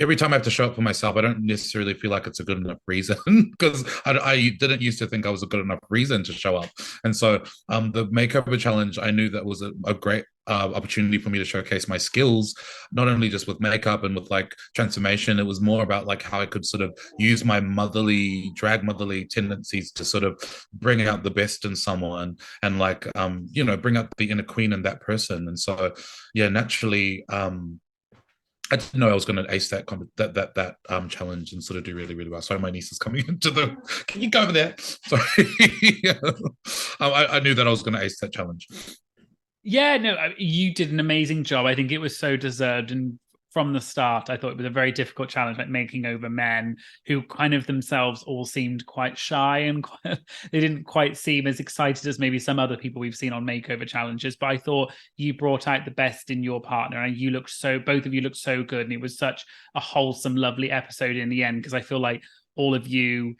every time I have to show up for myself, I don't necessarily feel like it's a good enough reason, because I didn't used to think I was a good enough reason to show up. And so the makeover challenge, I knew that was a great opportunity for me to showcase my skills, not only just with makeup and with like transformation. It was more about like how I could sort of use my motherly tendencies to sort of bring out the best in someone, and like bring out the inner queen in that person. And so yeah, naturally I didn't know I was going to ace that challenge and sort of do really, really well. Sorry, my niece is coming into the. Can you go over there? Sorry, I knew that I was going to ace that challenge. Yeah, no, you did an amazing job. I think it was so deserved, and from the start, I thought it was a very difficult challenge, like making over men who kind of themselves all seemed quite shy, and they didn't quite seem as excited as maybe some other people we've seen on makeover challenges. But I thought you brought out the best in your partner, and both of you looked so good, and it was such a wholesome, lovely episode in the end, because I feel like all of you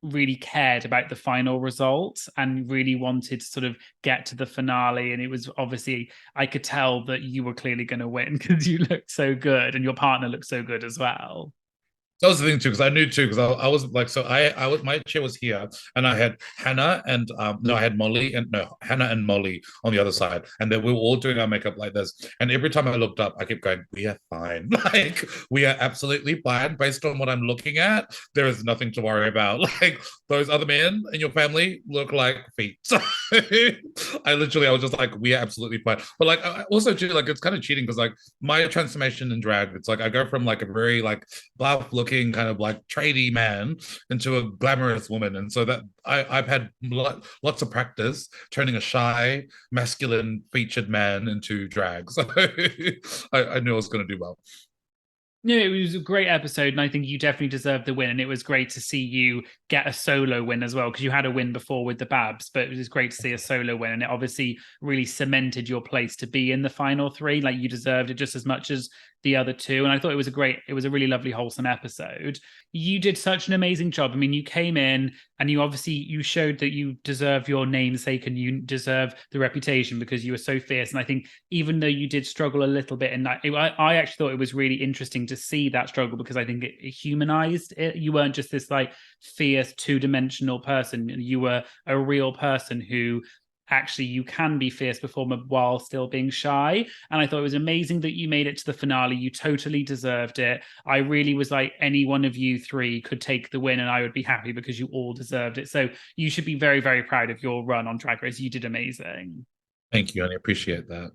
really cared about the final result and really wanted to sort of get to the finale. And it was obviously, I could tell that you were clearly going to win because you looked so good and your partner looked so good as well. That was the thing too, because I knew too, because I was like, so I was my chair was here, and I had Hannah and no, I had Molly and no Hannah and Molly on the other side, and then we were all doing our makeup like this. And every time I looked up, I kept going, "We are fine, like we are absolutely fine based on what I'm looking at. There is nothing to worry about. Like those other men in your family look like feet." So I was just like, "We are absolutely fine." But like, I also too, like it's kind of cheating because like my transformation in drag, it's like I go from like a very like buff looking kind of like tradie man into a glamorous woman, and so that I've had lots of practice turning a shy masculine featured man into drag, so I knew I was going to do well. No, it was a great episode, and I think you definitely deserved the win. And it was great to see you get a solo win as well, because you had a win before with the Babz, but it was great to see a solo win, and it obviously really cemented your place to be in the final three. Like you deserved it just as much as the other two. And I thought it was a really lovely, wholesome episode. You did such an amazing job. I mean, you came in and you showed that you deserve your namesake and you deserve the reputation because you were so fierce. And I think even though you did struggle a little bit in that, I actually thought it was really interesting to see that struggle because I think it humanized it. You weren't just this like fierce two-dimensional person. You were a real person who actually you can be fierce performer while still being shy. And I thought it was amazing that you made it to the finale. You totally deserved it. I really was like, any one of you three could take the win and I would be happy because you all deserved it. So you should be very, very proud of your run on Drag Race. You did amazing. Thank you, and I appreciate that.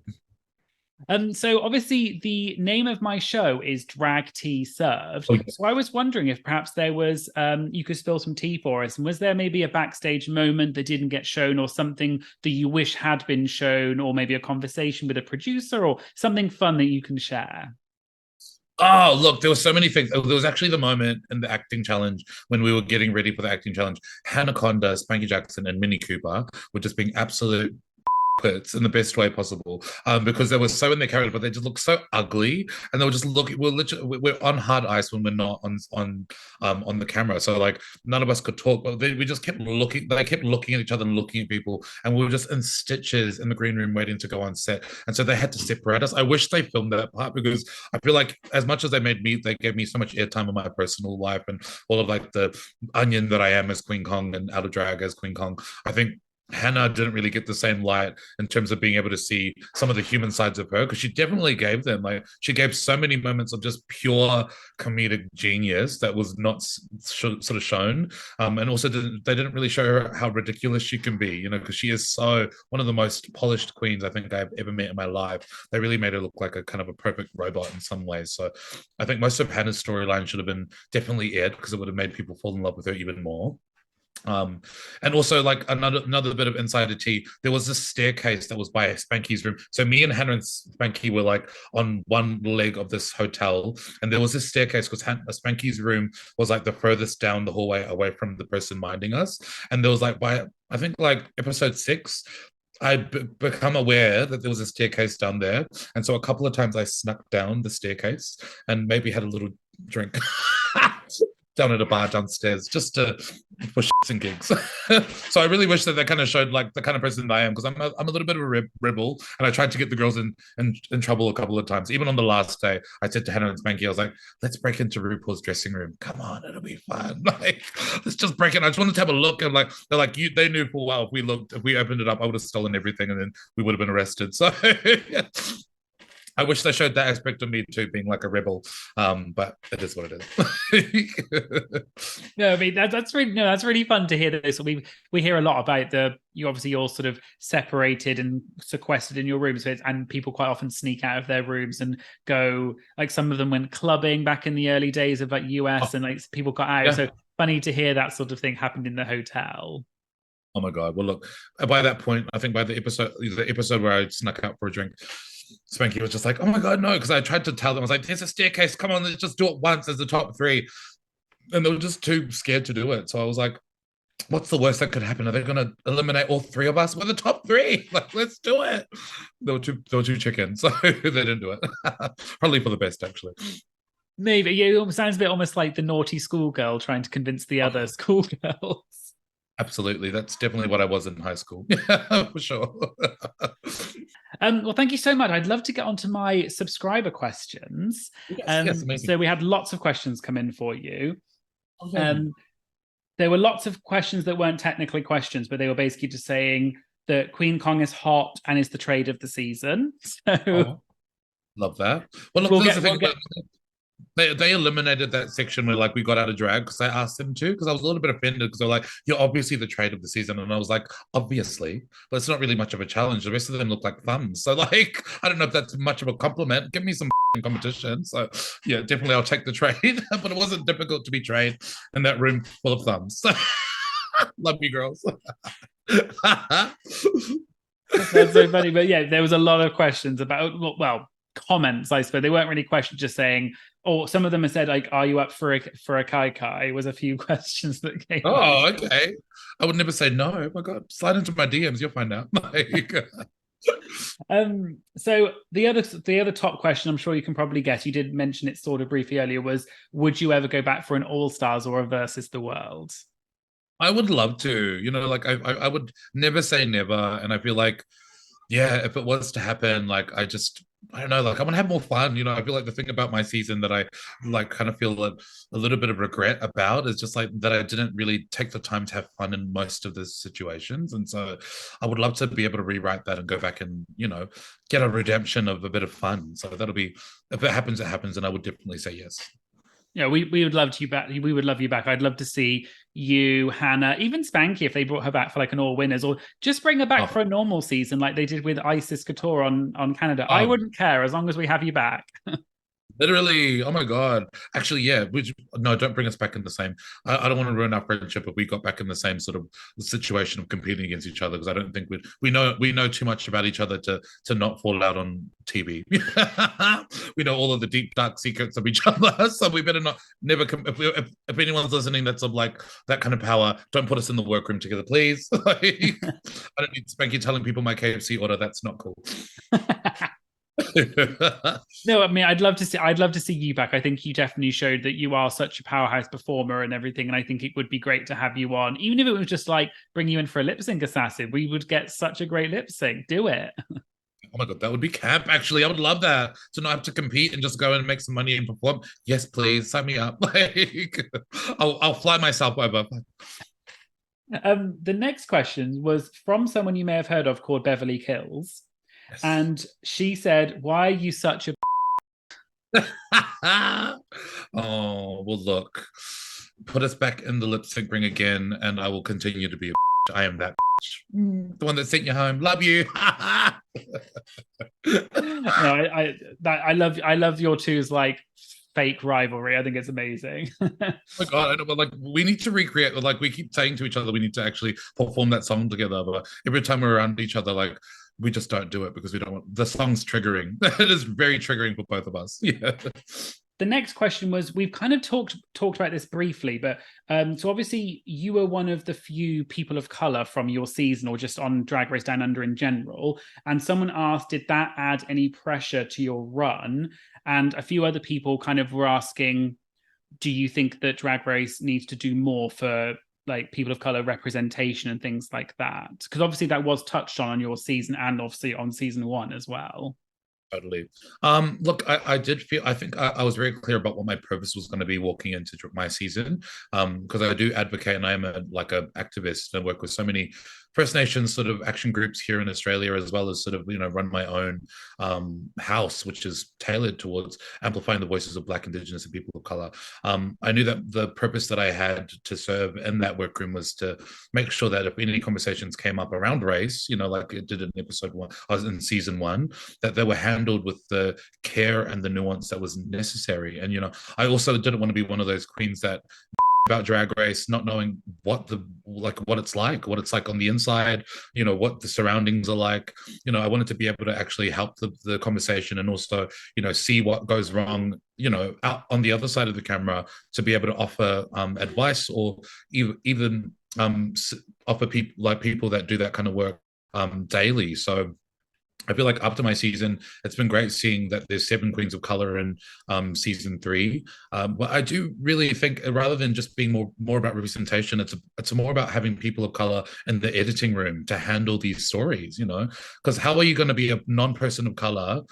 So obviously the name of my show is Drag Tea Served. Oh, yeah. So I was wondering if perhaps there was, you could spill some tea for us. And was there maybe a backstage moment that didn't get shown or something that you wish had been shown, or maybe a conversation with a producer or something fun that you can share? Oh, look, there were so many things. There was actually the moment in the acting challenge when we were getting ready for the acting challenge. Hannah Conda, Spankie Jackson, and Minnie Cooper were just being absolute in the best way possible, because they were so in their character, but they just look so ugly, and they were just looking. We're on hard ice when we're not on the camera, so like none of us could talk, but we just kept looking. They kept looking at each other and looking at people, and we were just in stitches in the green room waiting to go on set, and so they had to separate us. I wish they filmed that part because I feel like as much as they gave me so much airtime in my personal life and all of like the onion that I am as Queen Kong and out of drag as Queen Kong. I think Hannah didn't really get the same light in terms of being able to see some of the human sides of her, because she definitely gave them, like she gave so many moments of just pure comedic genius that was not sort of shown, and also they didn't really show her how ridiculous she can be, you know, because she is so one of the most polished queens I think I've ever met in my life. They really made her look like a kind of a perfect robot in some ways. So I think most of Hannah's storyline should have been definitely aired because it would have made people fall in love with her even more. And also like another bit of insider tea, there was this staircase that was by Spankie's room. So me and Hannah and Spankie were like on one leg of this hotel, and there was this staircase because Spankie's room was like the furthest down the hallway away from the person minding us. And there was like by I think like episode 6, I'd become aware that there was a staircase down there, and so a couple of times I snuck down the staircase and maybe had a little drink down at a bar downstairs just for shits and gigs. So I really wish that they kind of showed like the kind of person that I am, because I'm a little bit of a rebel, and I tried to get the girls in trouble a couple of times. Even on the last day, I said to Hannah and Spankie, I was like, let's break into RuPaul's dressing room. Come on, it'll be fun. Like, let's just break it. I just wanted to have a look, and like they're like, they knew full well if we opened it up, I would have stolen everything, and then we would have been arrested. So yeah. I wish they showed that aspect of me too, being like a rebel, but it is what it is. No, I mean that's really fun to hear this. We hear a lot about you obviously all sort of separated and sequestered in your rooms, and people quite often sneak out of their rooms and go, like some of them went clubbing back in the early days of like US, and like people got out. Yeah. So funny to hear that sort of thing happened in the hotel. Oh my God! Well, look, by that point, I think by the episode where I snuck out for a drink, Spankie was just like, oh my God, no, because I tried to tell them, I was like, there's a staircase, come on, let's just do it once as the top 3. And they were just too scared to do it. So I was like, what's the worst that could happen? Are they going to eliminate all 3 of us? We're the top 3. Like, let's do it. They were too chicken, so they didn't do it. Probably for the best, actually. Maybe. Yeah, it sounds a bit almost like the naughty schoolgirl trying to convince the other schoolgirls. Absolutely. That's definitely what I was in high school. Yeah, for sure. Well, thank you so much. I'd love to get onto my subscriber questions. Yes, amazing. So we had lots of questions come in for you. Okay. There were lots of questions that weren't technically questions, but they were basically just saying that Queen Kong is hot and is the trade of the season. So Love that. Well, look, we'll there's get, the we'll thing. get They eliminated that section where like we got out of drag because I asked them to because I was a little bit offended because they're like, you're obviously the trade of the season. And I was like, obviously, but it's not really much of a challenge. The rest of them look like thumbs. So like, I don't know if that's much of a compliment. Give me some competition. So yeah, definitely I'll take the trade. But it wasn't difficult to be trade in that room full of thumbs. So, love you girls. That's so funny. But yeah, there was a lot of questions about, well, comments, I suppose. They weren't really questions, just saying, or some of them have said, like, are you up for a kai kai? Was a few questions that came Oh, up. okay. I would never say no. Oh my God. Slide into my DMs, you'll find out. So the other top question, I'm sure you can probably guess, you did mention it sort of briefly earlier, was would you ever go back for an All Stars or a Versus the World? I would love to, like I would never say never. And I feel like, yeah, if it was to happen, like I don't know, like I want to have more fun. I feel like the thing about my season that I like kind of feel a little bit of regret about is just like that I didn't really take the time to have fun in most of the situations. And so I would love to be able to rewrite that and go back and, get a redemption of a bit of fun. So that'll be, if it happens, it happens. And I would definitely say yes. Yeah, we would love you back. We would love you back. I'd love to see you, Hannah, even Spankie, if they brought her back for like an all winners, or just bring her back for a normal season like they did with Isis Couture on Canada. I wouldn't care as long as we have you back. Literally, oh my God. Actually, yeah. No, don't bring us back in the same. I don't want to ruin our friendship if we got back in the same sort of situation of competing against each other because I don't think we know too much about each other to not fall out on TV. We know all of the deep dark secrets of each other, so we better never. If anyone's listening that's of like that kind of power, don't put us in the workroom together, please. I don't need Spankie telling people my KFC order. That's not cool. No, I mean, I'd love to see you back. I think you definitely showed that you are such a powerhouse performer and everything. And I think it would be great to have you on, even if it was just like bring you in for a lip sync assassin. We would get such a great lip sync. Do it. Oh my God, that would be camp. Actually, I would love that to not have to compete and just go and make some money and perform. Yes, please sign me up. Like, I'll fly myself over. The next question was from someone you may have heard of called Beverly Kills. Yes. And she said, why are you such a Oh, well, look, put us back in the lip sync ring again, and I will continue to be a I am that the one that sent you home. Love you. No, I love your two's like fake rivalry. I think it's amazing. Oh my God, I know, but like we need to recreate. Like we keep saying to each other, we need to actually perform that song together. But every time we're around each other, like we just don't do it because we don't want the song's triggering. It is very triggering for both of us. Yeah. The next question was, we've kind of talked about this briefly, but so obviously you were one of the few people of color from your season or just on Drag Race Down Under in general. And someone asked, did that add any pressure to your run? And a few other people kind of were asking, do you think that Drag Race needs to do more for like people of color representation and things like that? Because obviously that was touched on your season and obviously on season 1 as well. Totally. Look, I did feel, I think I was very clear about what my purpose was going to be walking into my season, because I do advocate and I am an activist and work with so many First Nations sort of action groups here in Australia, as well as sort of, run my own house, which is tailored towards amplifying the voices of Black, Indigenous and people of color. I knew that the purpose that I had to serve in that workroom was to make sure that if any conversations came up around race, like it did in episode 1, I was in season 1, that they were handled with the care and the nuance that was necessary. And, I also didn't want to be one of those queens that about Drag Race, not knowing what it's like on the inside, what the surroundings are like. I wanted to be able to actually help the conversation and also, see what goes wrong, out on the other side of the camera, to be able to offer advice or even offer people that do that kind of work daily. So I feel like after my season, it's been great seeing that there's 7 queens of color in season 3. But I do really think rather than just being more about representation, it's more about having people of color in the editing room to handle these stories. Because how are you going to be a non-person of color?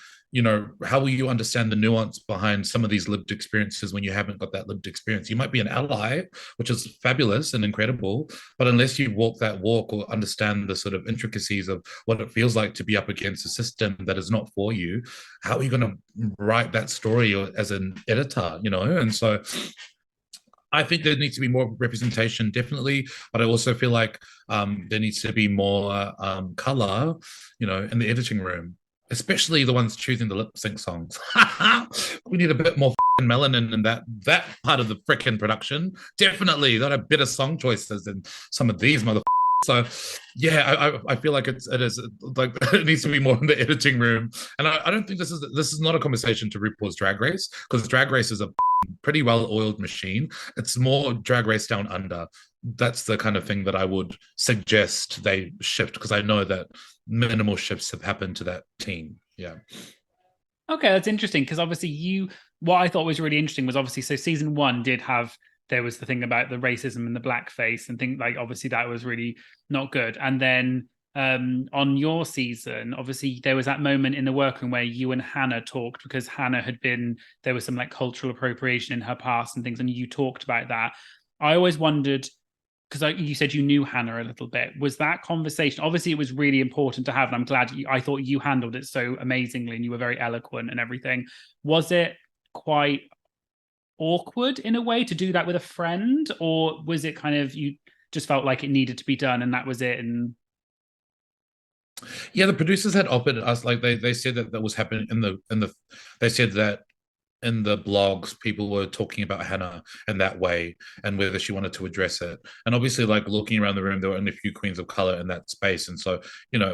How will you understand the nuance behind some of these lived experiences when you haven't got that lived experience? You might be an ally, which is fabulous and incredible, but unless you walk that walk or understand the sort of intricacies of what it feels like to be up against a system that is not for you, how are you going to write that story as an editor? And so I think there needs to be more representation, definitely, but I also feel like there needs to be more color, in the editing room, especially the ones choosing the lip sync songs. We need a bit more melanin in that part of the freaking production. Definitely, they have better song choices than some of these motherfuckers. So, yeah, I feel like it is like it needs to be more in the editing room, and I don't think this is not a conversation to RuPaul's Drag Race, because Drag Race is a pretty well-oiled machine. It's more Drag Race Down Under. That's the kind of thing that I would suggest they shift, because I know that minimal shifts have happened to that team. Yeah. Okay, that's interesting, because obviously what I thought was really interesting was obviously, so season 1 there was the thing about the racism and the blackface and things like, obviously that was really not good. And then on your season, obviously there was that moment in the workroom where you and Hannah talked, because Hannah there was some like cultural appropriation in her past and things, and you talked about that. I always wondered, because you said you knew Hannah a little bit, was that conversation, obviously it was really important to have, and I'm glad I thought you handled it so amazingly and you were very eloquent and everything. Was it quite awkward in a way to do that with a friend, or was it kind of, you just felt like it needed to be done and that was it? And yeah, the producers had offered us, like they said that was happening they said that in the blogs, people were talking about Hannah in that way and whether she wanted to address it. And obviously, like looking around the room, there were only a few queens of color in that space. And so,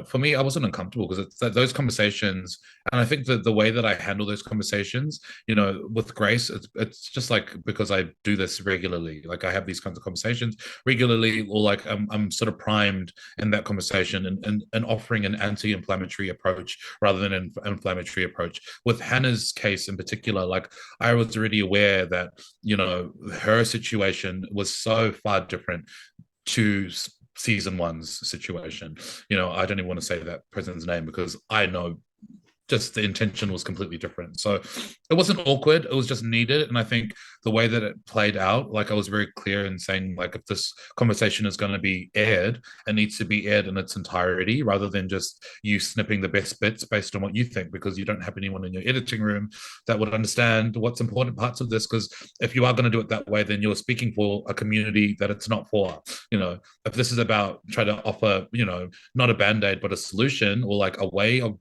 for me, I wasn't uncomfortable, because it's those conversations. And I think that the way that I handle those conversations, with grace, it's just like, because I do this regularly, like I have these kinds of conversations regularly, or like I'm sort of primed in that conversation and offering an anti-inflammatory approach rather than an inflammatory approach. With Hannah's case in particular, like I was already aware that, her situation was so far different to season 1's situation. I don't even want to say that person's name, because I know just the intention was completely different. So it wasn't awkward, it was just needed. And I think the way that it played out, like I was very clear in saying, like, if this conversation is going to be aired, it needs to be aired in its entirety, rather than just you snipping the best bits based on what you think, because you don't have anyone in your editing room that would understand what's important parts of this. Because if you are going to do it that way, then you're speaking for a community that it's not for. If this is about trying to offer, not a band-aid, but a solution, or like a way of,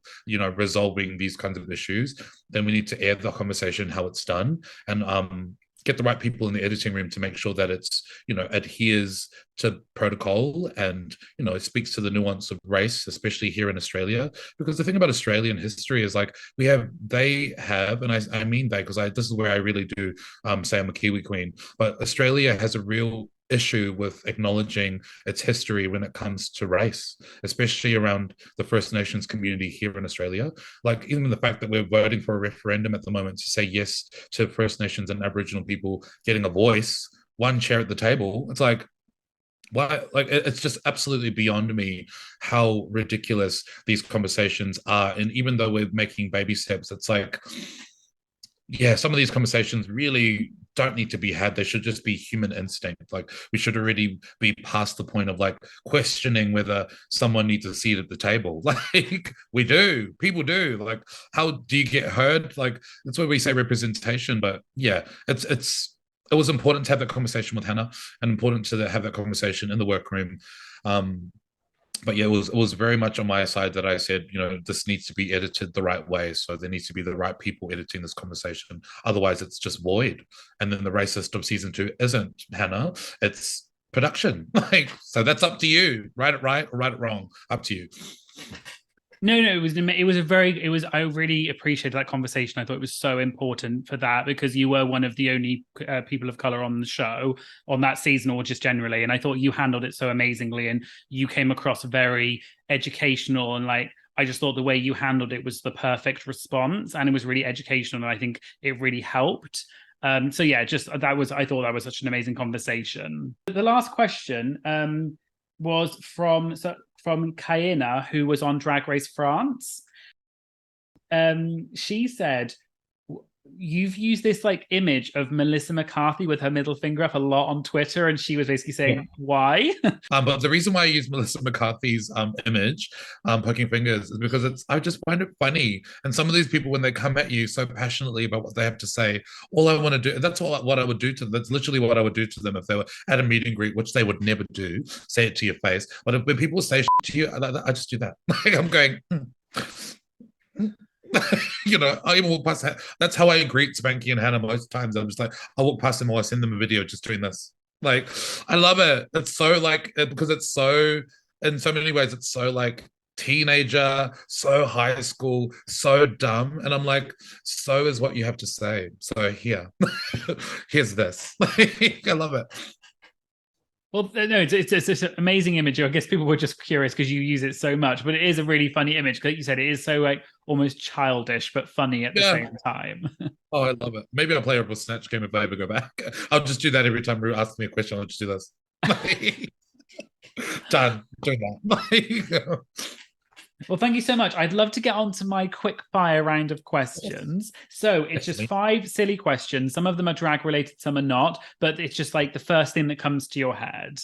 resolving these kinds of issues, then we need to air the conversation how it's done, and get the right people in the editing room to make sure that it's, adheres to protocol, and, it speaks to the nuance of race, especially here in Australia. Because the thing about Australian history is, like, they have, and I mean they, because this is where I really do say I'm a Kiwi queen, but Australia has a real issue with acknowledging its history when it comes to race, especially around the First Nations community here in Australia. Like, even the fact that we're voting for a referendum at the moment to say yes to First Nations and Aboriginal people getting a voice, one chair at the table, it's like, why? Like, it's just absolutely beyond me how ridiculous these conversations are. And even though we're making baby steps, it's like, yeah, some of these conversations really don't need to be had. They should just be human instinct. Like, we should already be past the point of like questioning whether someone needs a seat at the table. Like, people do. Like, how do you get heard? Like, that's why we say representation. But yeah, it was important to have that conversation with Hannah, and important to have that conversation in the workroom. But yeah, it was very much on my side that I said, this needs to be edited the right way. So there needs to be the right people editing this conversation. Otherwise, it's just void. And then the racist of season 2 isn't Hannah, it's production. Like, so that's up to you. Write it right or write it wrong. Up to you. No, I really appreciated that conversation. I thought it was so important for that, because you were one of the only people of color on the show on that season, or just generally. And I thought you handled it so amazingly, and you came across very educational, and like, I just thought the way you handled it was the perfect response, and it was really educational, and I think it really helped. So yeah, I thought that was such an amazing conversation. The last question was from Kaina, who was on Drag Race France. She said, you've used this like image of Melissa McCarthy with her middle finger up a lot on Twitter, and she was basically saying why. But the reason why I use Melissa McCarthy's image, poking fingers, is because I just find it funny. And some of these people, when they come at you so passionately about what they have to say, all I want to do, that's what I would do to them. That's literally what I would do to them if they were at a meet and greet, which they would never do, say it to your face. But when people say shit to you, I just do that. Like I'm going, you know, I even walk past. That's how I greet Spankie and Hannah most times. I'm just like, I walk past them or I send them a video just doing this. Like, I love it. It's so like, because it's so, in so many ways, it's so like teenager, so high school, so dumb. And I'm like, so is what you have to say. So here's this. I love it. Well, no, it's an amazing image. I guess people were just curious because you use it so much, but it is a really funny image. Like you said, it is so like almost childish, but funny at the same time. Oh, I love it. Maybe I'll play a Snatch game if I ever go back. I'll just do that every time you ask me a question. I'll just do this. Done. Doing that. Well, thank you so much. I'd love to get on to my quick fire round of questions. So it's just 5 silly questions. Some of them are drag related, some are not, but it's just like the first thing that comes to your head.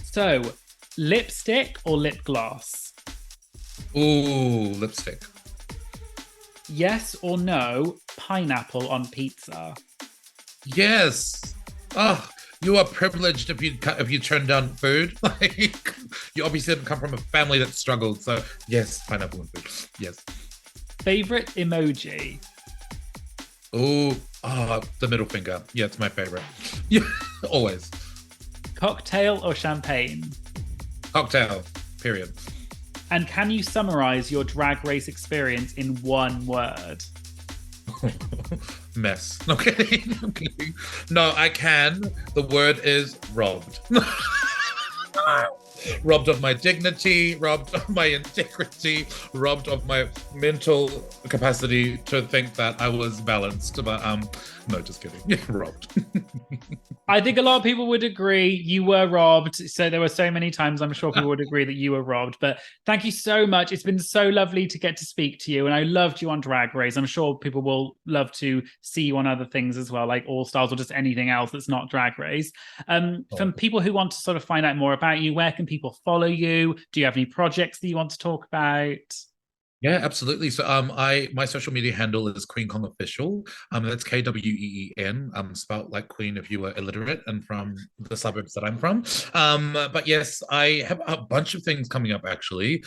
So, lipstick or lip gloss? Ooh, lipstick. Yes or no, pineapple on pizza? Yes. Oh, you are privileged if you turn down food. Like, you obviously didn't come from a family that struggled. So yes, pineapple and food. Yes. Favorite emoji? Oh, the middle finger. Yeah, it's my favorite. Yeah, always. Cocktail or champagne? Cocktail. Period. And can you summarize your drag race experience in one word? Mess. No kidding. I'm kidding. No, I can. The word is robbed. Robbed of my dignity, robbed of my integrity, robbed of my mental capacity to think that I was balanced. But no, just kidding. Yeah, robbed. I think a lot of people would agree you were robbed. So there were so many times I'm sure people would agree that you were robbed. But thank you so much. It's been so lovely to get to speak to you. And I loved you on Drag Race. I'm sure people will love to see you on other things as well, like All Stars or just anything else that's not Drag Race. From people who want to sort of find out more about you, where can people follow you? Do you have any projects that you want to talk about? Yeah, absolutely. So my social media handle is Queen Kong Official. That's Kween, spelled like Queen if you were illiterate and from the suburbs that I'm from. But yes, I have a bunch of things coming up actually.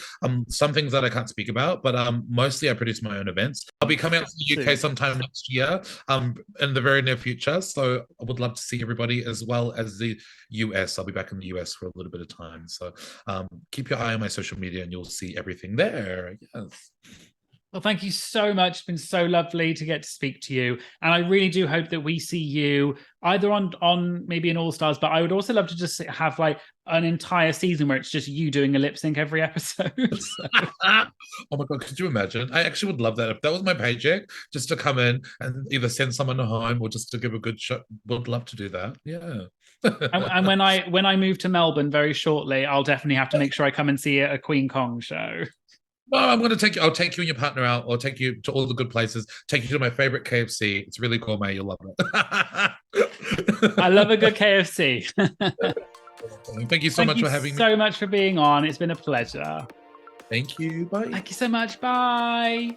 Some things that I can't speak about, but mostly I produce my own events. I'll be coming out to the UK sometime next year, in the very near future. So I would love to see everybody as well as the US. I'll be back in the US for a little bit of time. So keep your eye on my social media and you'll see everything there. Yes. Well, thank you so much. It's been so lovely to get to speak to you. And I really do hope that we see you either on maybe an All Stars, but I would also love to just have like an entire season where it's just you doing a lip sync every episode. So. Oh my God, could you imagine? I actually would love that. If that was my paycheck, just to come in and either send someone home or just to give a good shot, would love to do that. Yeah. and when I move to Melbourne very shortly, I'll definitely have to make sure I come and see a Queen Kong show. No, I'm going to take you. I'll take you and your partner out. I'll take you to all the good places. Take you to my favorite KFC. It's really gourmet. You'll love it. I love a good KFC. Thank you so much for having me. Thank you so much for being on. It's been a pleasure. Thank you. Bye. Thank you so much. Bye.